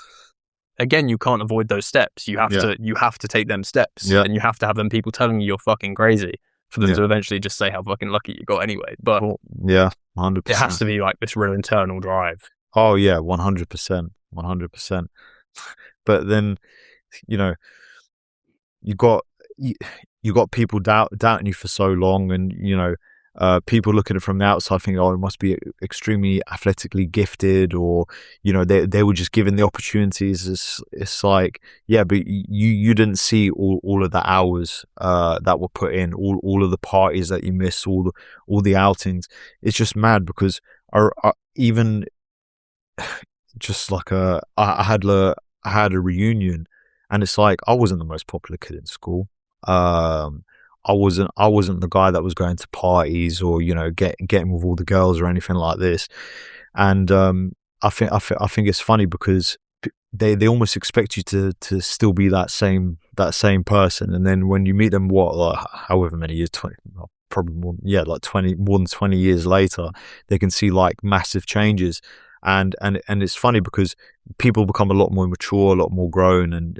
Speaker 1: again, you can't avoid those steps. You have to take them steps, and you have to have them people telling you you're fucking crazy for them to eventually just say how fucking lucky you got anyway. But
Speaker 2: 100%.
Speaker 1: It has to be like this real internal drive.
Speaker 2: Oh yeah, 100%, 100%. But then, you got people doubting you for so long, and people looking at it from the outside think, oh, it must be extremely athletically gifted, or they were just given the opportunities. It's like, yeah, but you didn't see all of the hours that were put in, all of the parties that you missed, all the outings. It's just mad, because even just like I had a reunion, and it's like, I wasn't the most popular kid in school. I wasn't the guy that was going to parties or getting with all the girls or anything like this. And I think it's funny because they almost expect you to still be that same person, and then when you meet them, however many years, 20, probably more, more than 20 years later, they can see like massive changes. And it's funny because people become a lot more mature, a lot more grown, and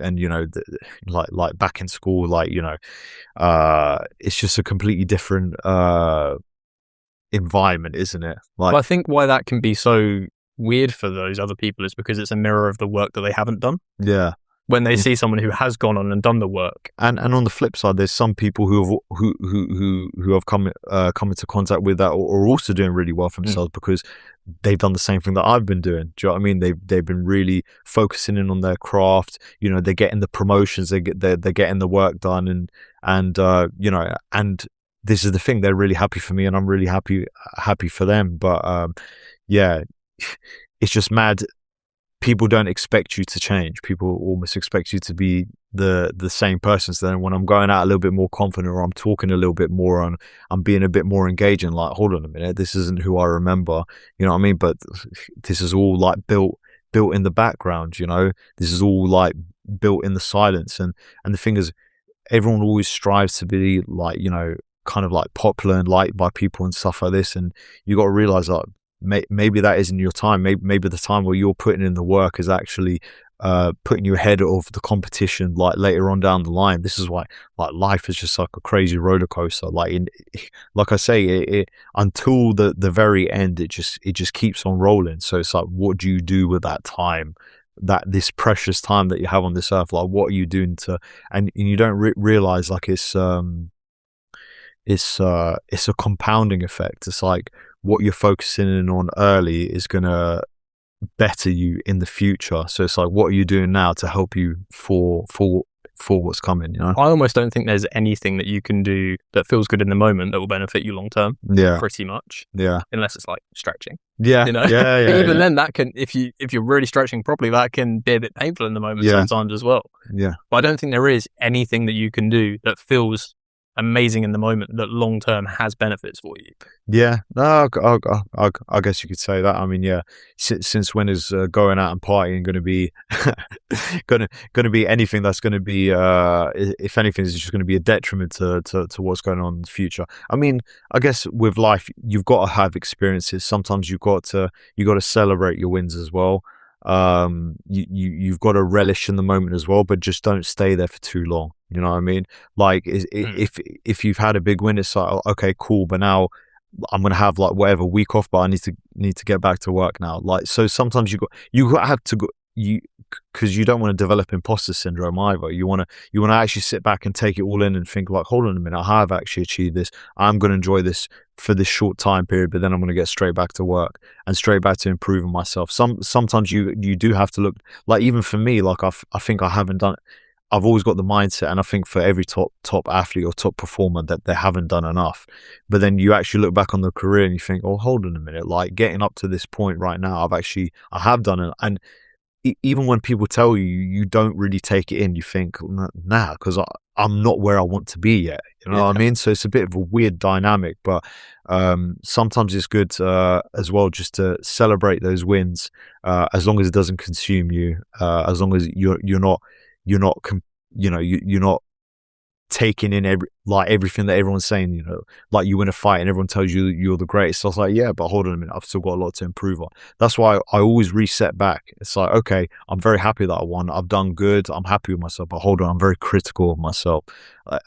Speaker 2: like back in school, it's just a completely different environment, isn't it? Like,
Speaker 1: well, I think why that can be so weird for those other people is because it's a mirror of the work that they haven't done.
Speaker 2: Yeah.
Speaker 1: When they see someone who has gone on and done the work,
Speaker 2: and on the flip side, there's some people who have come into contact with that, or are also doing really well for themselves because they've done the same thing that I've been doing. Do you know what I mean? They've been really focusing in on their craft. They're getting the promotions, they're getting the work done, and and this is the thing. They're really happy for me, and I'm really happy for them. But yeah, it's just mad. people don't expect you to change. People almost expect you to be the same person. So then when I'm going out a little bit more confident, or I'm talking a little bit more, and I'm being a bit more engaging, like, hold on a minute, this isn't who I remember. You know what I mean? But this is all like built in the background. You know, this is all like built in the silence. And the thing is, everyone always strives to be like, you know, kind of like popular and liked by people and stuff like this. And you got to realize that maybe that isn't your time. Maybe the time where you're putting in the work is actually putting you ahead of the competition, like later on down the line. This is why, like, life is just like a crazy roller coaster. Like like I say, it until the very end, it just keeps on rolling. So it's like, what do you do with that time? That this precious time that you have on this earth, like, what are you doing to? And you don't realize, like, it's a compounding effect. It's like what you're focusing in on early is gonna better you in the future. So it's like, what are you doing now to help you for what's coming? You know,
Speaker 1: I almost don't think there's anything that you can do that feels good in the moment that will benefit you long term.
Speaker 2: Yeah,
Speaker 1: pretty much.
Speaker 2: Yeah,
Speaker 1: unless it's like stretching.
Speaker 2: Yeah,
Speaker 1: you know.
Speaker 2: Yeah.
Speaker 1: Even then, that can, if you're really stretching properly, that can be a bit painful in the moment sometimes as well.
Speaker 2: Yeah,
Speaker 1: but I don't think there is anything that you can do that feels amazing in the moment that long term has benefits for you.
Speaker 2: Yeah, no, I guess you could say that. I mean, yeah, since when is going out and partying going to be going to be anything that's going to be, if anything, is just going to be a detriment to what's going on in the future? I mean, I guess with life, you've got to have experiences. Sometimes you've got to celebrate your wins as well. You've got to relish in the moment as well, but just don't stay there for too long. You know what I mean? Like, if you've had a big win, it's like, okay, cool, but now I'm gonna have like whatever week off, but I need to get back to work now. Like, so sometimes you have to go, because you don't want to develop imposter syndrome either. You want to actually sit back and take it all in and think, like, hold on a minute, I have actually achieved this. I'm going to enjoy this for this short time period, but then I'm going to get straight back to work and straight back to improving myself. Sometimes you do have to look, like, even for me, like, I think I haven't done. I've always got the mindset, and I think for every top athlete or top performer, that they haven't done enough. But then you actually look back on their career and you think, oh, hold on a minute, like, getting up to this point right now, I have done it. And even when people tell you, you don't really take it in. You think, nah, because I'm not where I want to be yet. You know what I mean? So it's a bit of a weird dynamic, but sometimes it's good as well just to celebrate those wins, as long as it doesn't consume you, as long as you're not taking in everything that everyone's saying. You know, like, you win a fight and everyone tells you you're the greatest. So I was like, yeah, but hold on a minute, I've still got a lot to improve on. That's why I always reset back. It's like, okay, I'm very happy that I won. I've done good. I'm happy with myself. But hold on, I'm very critical of myself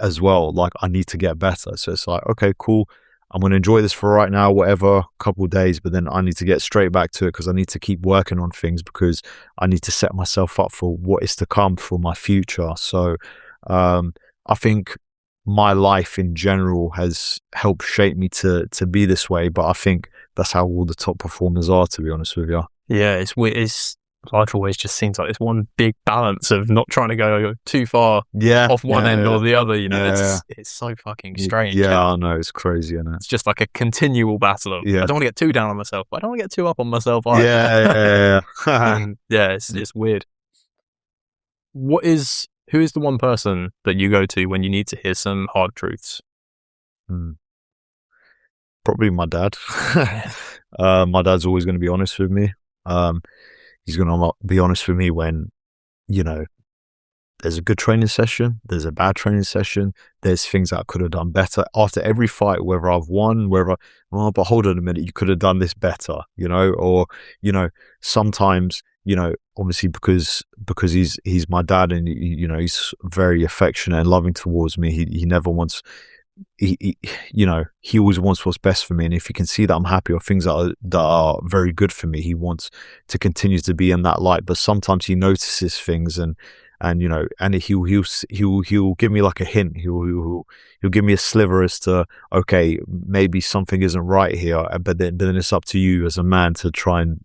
Speaker 2: as well. Like, I need to get better. So it's like, okay, cool. I'm going to enjoy this for right now, whatever, couple of days, but then I need to get straight back to it, because I need to keep working on things, because I need to set myself up for what is to come for my future. So I think my life in general has helped shape me to be this way, but I think that's how all the top performers are, to be honest with you.
Speaker 1: Yeah, it's weird. Life always just seems like this one big balance of not trying to go too far off one end or the other. You know, it's so fucking strange.
Speaker 2: Yeah, I know, it's crazy, isn't it?
Speaker 1: It's just like a continual battle of, I don't want to get too down on myself, but I don't want to get too up on myself either.
Speaker 2: Yeah.
Speaker 1: It's weird. Who is the one person that you go to when you need to hear some hard truths?
Speaker 2: Probably my dad. My dad's always going to be honest with me. He's going to be honest with me when, you know, there's a good training session, there's a bad training session, there's things that I could have done better. After every fight, whether I've won, but hold on a minute, you could have done this better, you know? Or, you know, sometimes, you know, obviously because he's my dad, and, you know, he's very affectionate and loving towards me. He never wants, he always wants what's best for me, and if he can see that I'm happy or things that are very good for me, he wants to continue to be in that light. But sometimes he notices things, and you know, and he'll give me like a hint. He'll give me a sliver as to, okay, maybe something isn't right here, but then it's up to you as a man to try and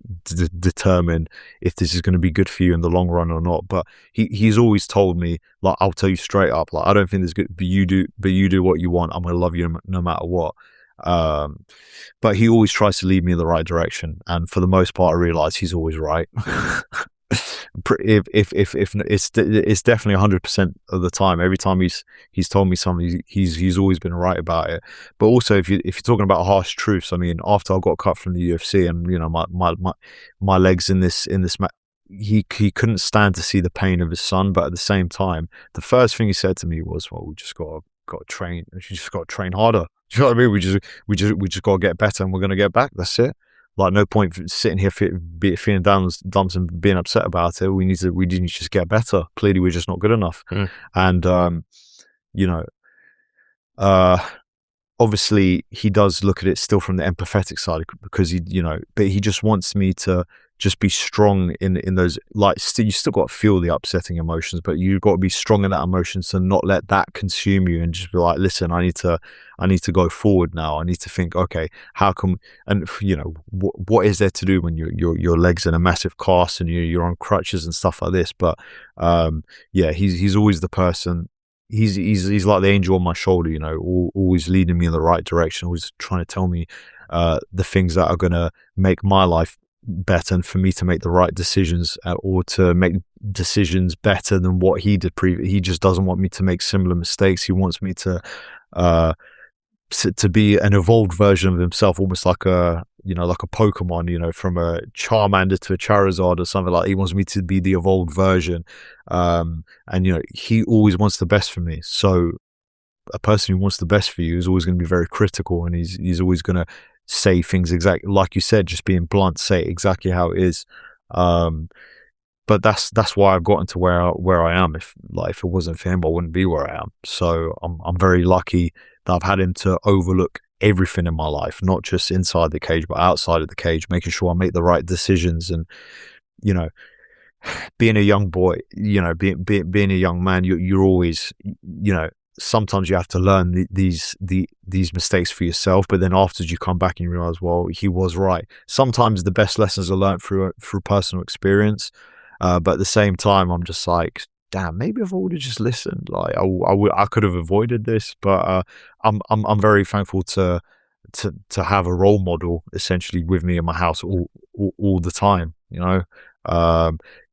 Speaker 2: determine if this is going to be good for you in the long run or not. But he's always told me, like, I'll tell you straight up, like, I don't think this is good, but you do what you want. I'm going to love you no matter what. But he always tries to lead me in the right direction, and for the most part, I realize he's always right. if it's definitely 100% of the time. Every time he's told me something, he's always been right about it. But also, if you're talking about harsh truths, I mean, after I got cut from the UFC, and you know, my legs in this he couldn't stand to see the pain of his son. But at the same time, the first thing he said to me was, "Well, we just got to train. You just got to train harder." Do you know what I mean? We just got to get better, and we're gonna get back. That's it. Like, no point sitting here feeling dumps and being upset about it. We need to just get better. Clearly, we're just not good enough. And you know, uh, obviously, he does look at it still from the empathetic side, because but he just wants me to just be strong in those, like, you still got to feel the upsetting emotions, but you've got to be strong in that emotions and not let that consume you, and just be like, listen, I need to go forward now. I need to think, okay, how come, and what is there to do when your legs in a massive cast and you're on crutches and stuff like this. But yeah, he's always the person. He's like the angel on my shoulder, always leading me in the right direction, always trying to tell me the things that are going to make my life better, and for me to make the right decisions, or to make decisions better than what he did previously. He just doesn't want me to make similar mistakes. He wants me to be an evolved version of himself, almost like a Pokemon, from a Charmander to a Charizard or something like that. He wants me to be the evolved version, and he always wants the best for me. So a person who wants the best for you is always going to be very critical, and he's always going to say things exactly like you said, just being blunt, say it exactly how it is. But that's why I've gotten to where I am. If it wasn't for him, I wouldn't be where I am. So I'm very lucky that I've had him to overlook everything in my life, not just inside the cage, but outside of the cage, making sure I make the right decisions. And being a young boy, being a young man, you're always, sometimes you have to learn these mistakes for yourself, but then afterwards you come back and you realize, well, he was right. Sometimes the best lessons are learned through personal experience, but at the same time, I'm just like, damn, maybe if I would have just listened, like I could have avoided this. But I'm very thankful to have a role model essentially with me in my house all the time,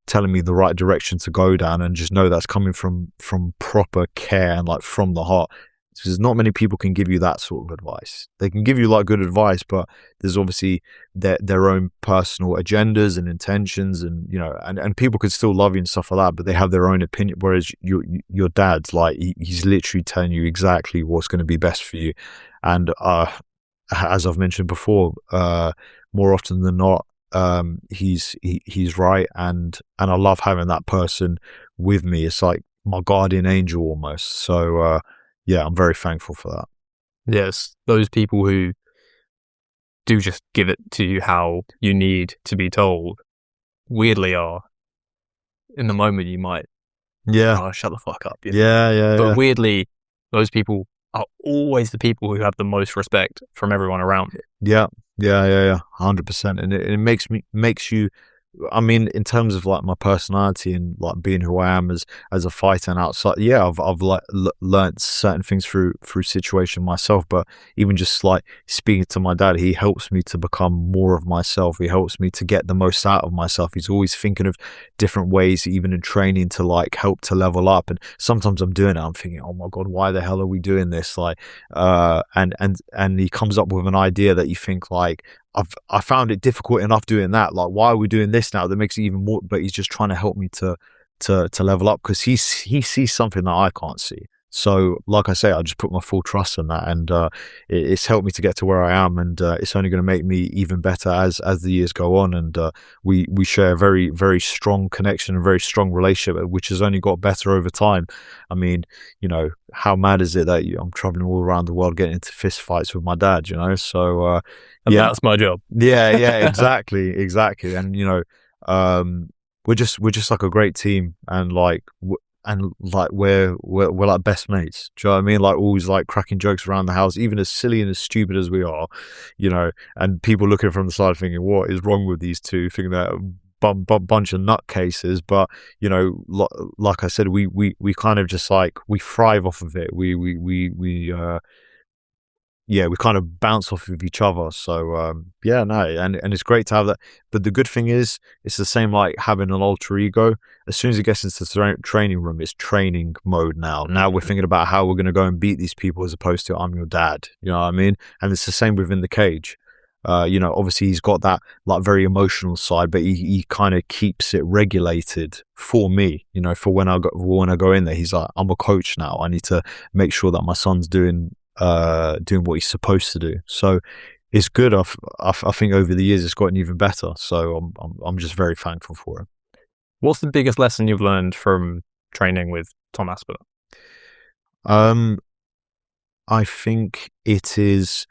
Speaker 2: telling me the right direction to go down, and just know that's coming from proper care and like from the heart. Because not many people can give you that sort of advice. They can give you like good advice, but there's obviously their own personal agendas and intentions, and and people could still love you and stuff like that, but they have their own opinion. Whereas your dad's like, he's literally telling you exactly what's going to be best for you. And as I've mentioned before, more often than not, he's right, and I love having that person with me. It's like my guardian angel almost. So yeah, I'm very thankful for that.
Speaker 1: Yes, those people who do just give it to you how you need to be told, weirdly are, in the moment you might, shut the fuck up. But weirdly, those people are always the people who have the most respect from everyone around you.
Speaker 2: Yeah, 100%. And it makes you, I mean, in terms of like my personality and like being who I am as a fighter and outside, I've like learned certain things through situation myself. But even just like speaking to my dad, he helps me to become more of myself. He helps me to get the most out of myself. He's always thinking of different ways, even in training, to like help to level up. And sometimes I'm doing it, I'm thinking, oh my god, why the hell are we doing this? Like, and he comes up with an idea that you think like, I found it difficult enough doing that. Like, why are we doing this now? That makes it even more. But he's just trying to help me to level up, because he sees something that I can't see. So, like I say, I just put my full trust in that, and it's helped me to get to where I am, and it's only going to make me even better as the years go on. And we share a very, very strong connection, a very strong relationship, which has only got better over time. I mean, how mad is it that I'm traveling all around the world getting into fist fights with my dad? So
Speaker 1: and that's my job.
Speaker 2: Yeah, exactly. And we're just like a great team, and like we're like best mates. Do you know what I mean? Like, always like cracking jokes around the house, even as silly and as stupid as we are, and people looking from the side thinking, what is wrong with these two? Thinking that bunch of nutcases. But like I said, we kind of just like, we thrive off of it. We yeah, we kind of bounce off of each other. So yeah, no, and it's great to have that. But the good thing is, it's the same like having an alter ego. As soon as it gets into the training room, it's training mode now. Now we're thinking about how we're going to go and beat these people, as opposed to I'm your dad. You know what I mean? And it's the same within the cage. Obviously he's got that like very emotional side, but he kind of keeps it regulated for me. For when I go in there, he's like, I'm a coach now. I need to make sure that my son's doing what he's supposed to do. So it's good. I think over the years it's gotten even better. So I'm just very thankful for it.
Speaker 1: What's the biggest lesson you've learned from training with Tom Asper?
Speaker 2: I think it is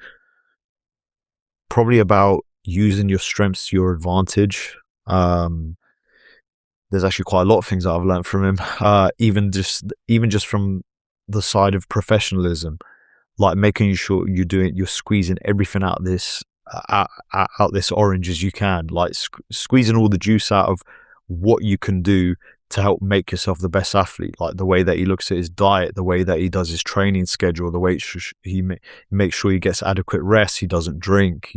Speaker 2: probably about using your strengths to your advantage. There's actually quite a lot of things that I've learned from him. Even just from the side of professionalism, like making sure you're squeezing everything out this orange as you can, like squeezing all the juice out of what you can do to help make yourself the best athlete. Like the way that he looks at his diet, the way that he does his training schedule, the way he makes sure he gets adequate rest, he doesn't drink.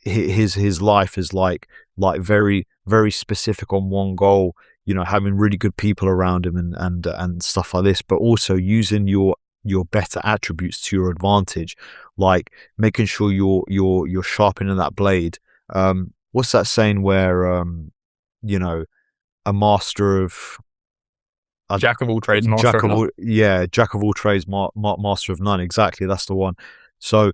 Speaker 2: His life is like very, very specific on one goal. Having really good people around him and stuff like this, but also using your better attributes to your advantage, like making sure you're sharpening that blade. What's that saying where a master of
Speaker 1: jack of all trades, master of none.
Speaker 2: Jack of all trades, master of none. Exactly, that's the one. So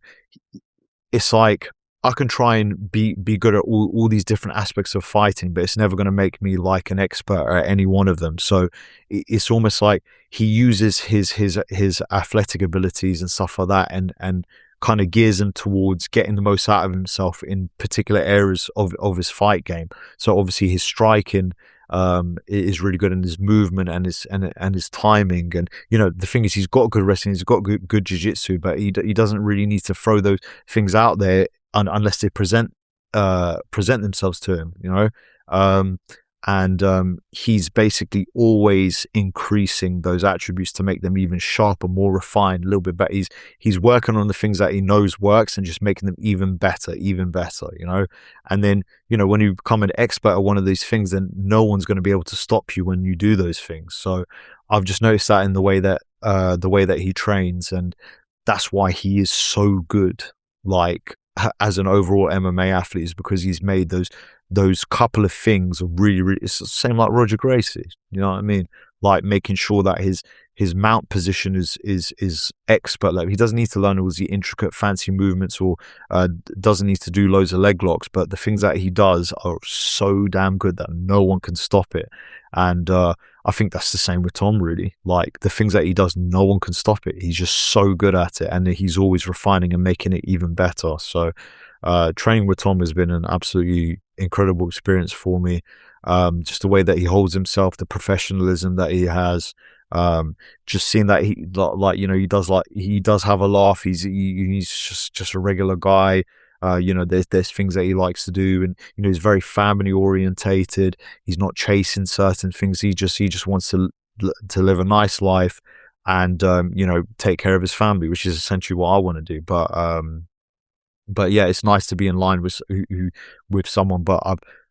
Speaker 2: it's like I can try and be good at all these different aspects of fighting, but it's never going to make me like an expert at any one of them. So it's almost like he uses his athletic abilities and stuff like that, and kind of gears him towards getting the most out of himself in particular areas of his fight game. So obviously his striking is really good, in his movement and his timing. And the thing is, he's got good wrestling, he's got good jiu-jitsu, but he doesn't really need to throw those things out there unless they present themselves to him. He's basically always increasing those attributes to make them even sharper, more refined, a little bit better. He's working on the things that he knows works and just making them even better. And then when you become an expert at one of these things, then no one's going to be able to stop you when you do those things. So I've just noticed that in the way that he trains, and that's why he is so good, like as an overall MMA athlete, is because he's made those couple of things really, really. It's the same like Roger Gracie. You know what I mean? Like making sure that his mount position is expert level. He doesn't need to learn all the intricate, fancy movements, or doesn't need to do loads of leg locks. But the things that he does are so damn good that no one can stop it. And I think that's the same with Tom, really. Like the things that he does, no one can stop it. He's just so good at it, and he's always refining and making it even better. So training with Tom has been an absolutely incredible experience for me. Just the way that he holds himself, the professionalism that he has, just seeing that he does have a laugh. He's just a regular guy. There's things that he likes to do, and he's very family orientated. He's not chasing certain things. He just wants to live a nice life and take care of his family, which is essentially what I want to do. But yeah, it's nice to be in line with someone. But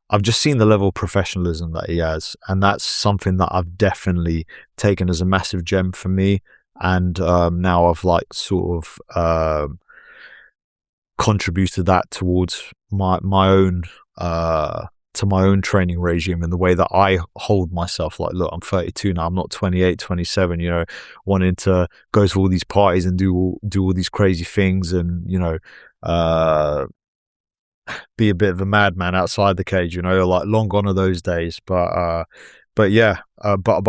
Speaker 2: I've just seen the level of professionalism that he has, and that's something that I've definitely taken as a massive gem for me. And now I've like sort of contributed that towards my own to my own training regime and the way that I hold myself. Like, look, I'm 32 now, I'm not 28, 27, wanting to go to all these parties and do all these crazy things, and be a bit of a madman outside the cage, like long gone are those days. But I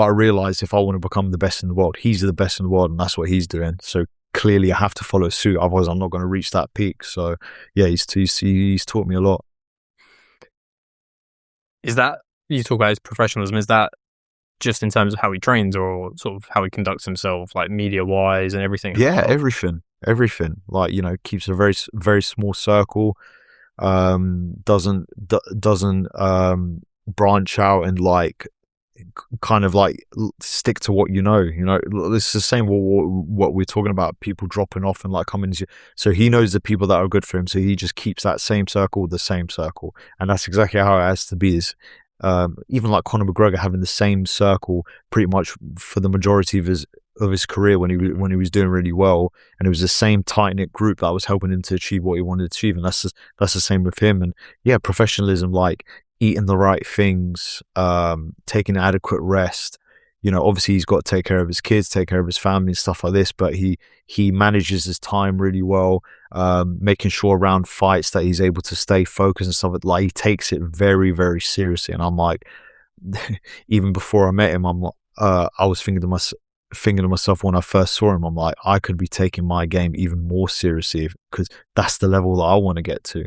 Speaker 2: realized if I want to become the best in the world, he's the best in the world, and that's what he's doing. So clearly I have to follow suit, otherwise I'm not going to reach that peak. So yeah, he's taught me a lot.
Speaker 1: Is that, you talk about his professionalism, is that just in terms of how he trains, or sort of how he conducts himself, like media wise and everything?
Speaker 2: Yeah, everything. Like, keeps a very, very small circle. Doesn't branch out and like kind of like stick to what you know. This is the same what we're talking about, people dropping off and like coming. So he knows the people that are good for him, so he just keeps that same circle, and that's exactly how it has to be. Is even like Conor McGregor having the same circle pretty much for the majority of his career when he was doing really well, and it was the same tight knit group that was helping him to achieve what he wanted to achieve, and that's the same with him. And yeah, professionalism, like eating the right things, taking adequate rest. Obviously he's got to take care of his kids, take care of his family and stuff like this, but he manages his time really well, making sure around fights that he's able to stay focused and stuff. Like, he takes it very, very seriously. And I'm like, even before I met him, I was thinking to myself when I first saw him, I'm like, I could be taking my game even more seriously, because that's the level that I want to get to,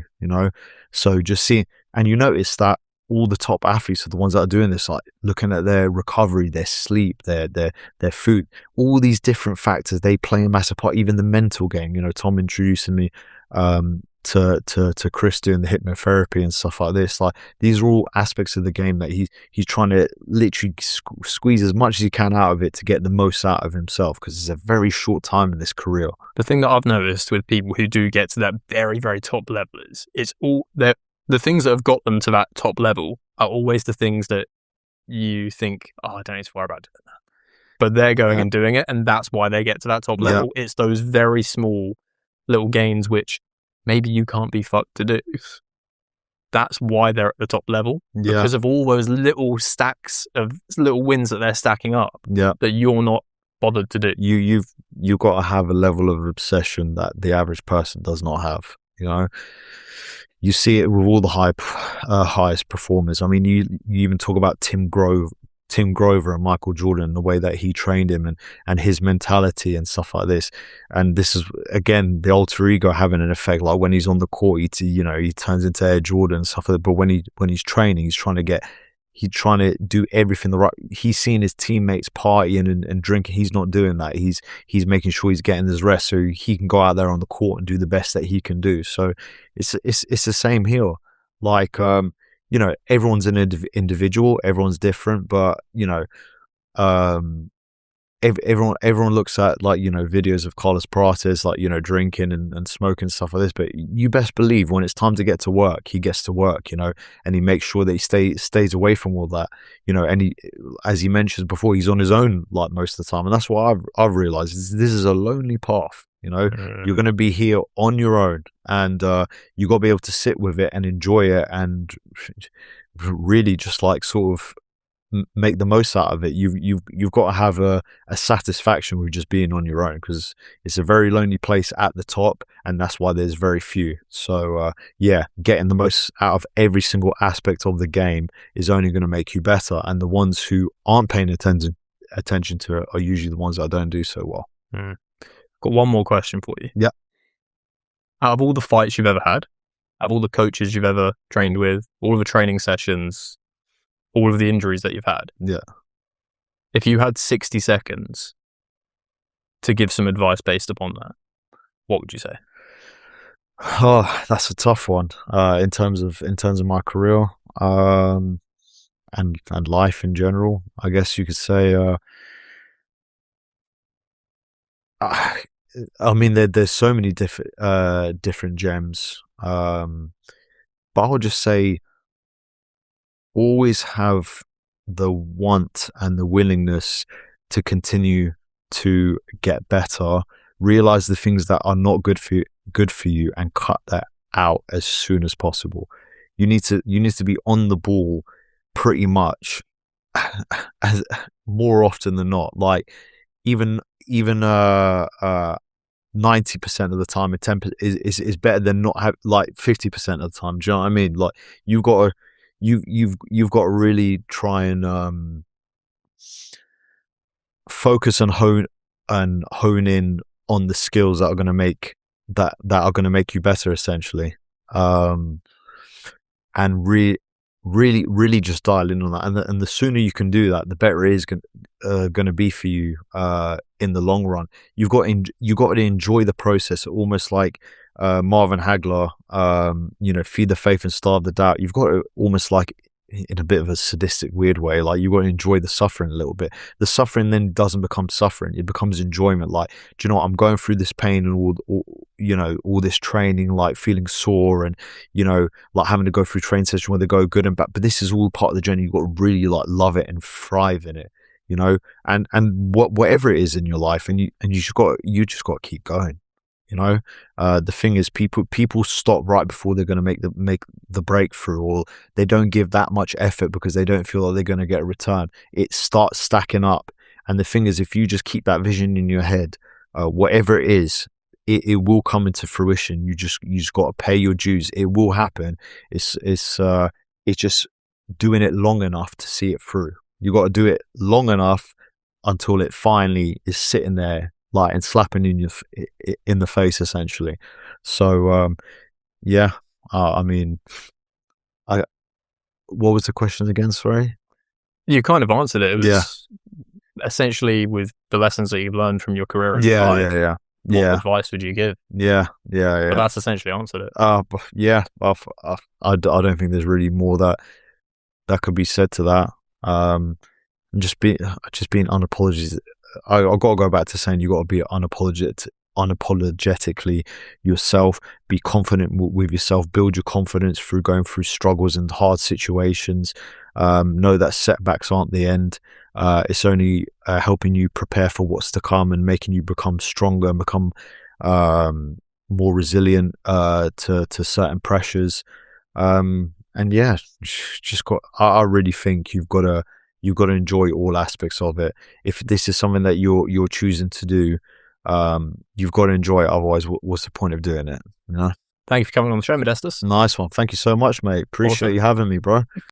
Speaker 2: So just seeing, and you notice that all the top athletes are the ones that are doing this, like looking at their recovery, their sleep, their food, all these different factors, they play a massive part. Even the mental game, Tom introducing me to Chris doing the hypnotherapy and stuff like this. Like, these are all aspects of the game that he's trying to literally squeeze as much as he can out of it to get the most out of himself, because it's a very short time in this career.
Speaker 1: The thing that I've noticed with people who do get to that very, very top level is it's all the things that have got them to that top level are always the things that you think, I don't need to worry about doing that. But they're going and doing it, and that's why they get to that top level. It's those very small little gains which maybe you can't be fucked to do. That's why they're at the top level, because of all those little stacks of little wins that they're stacking up that you're not bothered to do.
Speaker 2: You've got to have a level of obsession that the average person does not have. You see it with all the highest performers. I mean, you even talk about Tim Grover and Michael Jordan, the way that he trained him and his mentality and stuff like this. And this is, again, the alter ego having an effect. Like, when he's on the court, he turns into Air Jordan and stuff like that. But when he's training, he's trying to do everything the right. He's seeing his teammates partying and drinking. He's not doing that. He's making sure he's getting his rest so he can go out there on the court and do the best that he can do. So it's the same here. Like, everyone's an individual, everyone's different, but everyone looks at, like, videos of Carlos Prates, like, drinking and smoking, stuff like this, but you best believe when it's time to get to work, he gets to work, and he makes sure that he stays away from all that, and he, as he mentioned before, he's on his own, like, most of the time. And that's what I've realized this is a lonely path. You're going to be here on your own, and you got to be able to sit with it and enjoy it, and really just like sort of make the most out of it. You've got to have a satisfaction with just being on your own, because it's a very lonely place at the top, and that's why there's very few. So getting the most out of every single aspect of the game is only going to make you better, and the ones who aren't paying attention to it are usually the ones that don't do so well.
Speaker 1: Got one more question for you.
Speaker 2: Yeah.
Speaker 1: Out of all the fights you've ever had, out of all the coaches you've ever trained with, all of the training sessions, all of the injuries that you've had, if you had 60 seconds to give some advice based upon that, what would you say?
Speaker 2: Oh, that's a tough one. In terms of my career, and life in general, I guess you could say. I mean, there's so many different gems, but I would just say, always have the want and the willingness to continue to get better. Realize the things that are not good for you, and cut that out as soon as possible. You need to be on the ball pretty much as more often than not. Like, even 90% of the time, a 10% is better than not have, like, 50% of the time. Do you know what I mean? Like, you've got to really try and focus and hone in on the skills that are going to make you better, essentially, and really just dial in on that. And the sooner you can do that, the better it is going to be for you in the long run. You've got to enjoy the process, almost like Marvin Hagler, feed the faith and starve the doubt. You've got to almost like in a bit of a sadistic, weird way. Like, you got to enjoy the suffering a little bit. The suffering then doesn't become suffering; it becomes enjoyment. Like, do you know what? I'm going through this pain and all this training, like feeling sore, and like having to go through training session where they go good and bad. But this is all part of the journey. You've got to really like love it and thrive in it. And whatever it is in your life, and you just got to keep going. The thing is, people stop right before they're going to make the breakthrough, or they don't give that much effort because they don't feel like they're going to get a return. It starts stacking up, and the thing is, if you just keep that vision in your head, whatever it is, it will come into fruition. You just got to pay your dues. It will happen. It's just doing it long enough to see it through. You got to do it long enough until it finally is sitting there, like, and slapping in the face, essentially. So yeah, I mean, what was the question again? Sorry.
Speaker 1: You kind of answered it. It was essentially with the lessons that you've learned from your career. What advice would you give?
Speaker 2: Yeah.
Speaker 1: But that's essentially answered it.
Speaker 2: I don't think there's really more that could be said to that. Just being unapologetic. I got to go back to saying you got to be unapologetically yourself. Be confident with yourself. Build your confidence through going through struggles and hard situations. Know that setbacks aren't the end. It's only helping you prepare for what's to come and making you become stronger and become more resilient to certain pressures. And yeah, I really think you've got to enjoy all aspects of it. If this is something that you're choosing to do, you've got to enjoy it. Otherwise, what's the point of doing it?
Speaker 1: Thank you for coming on the show, Modestas.
Speaker 2: Nice one. Thank you so much, mate. Appreciate you having me, bro.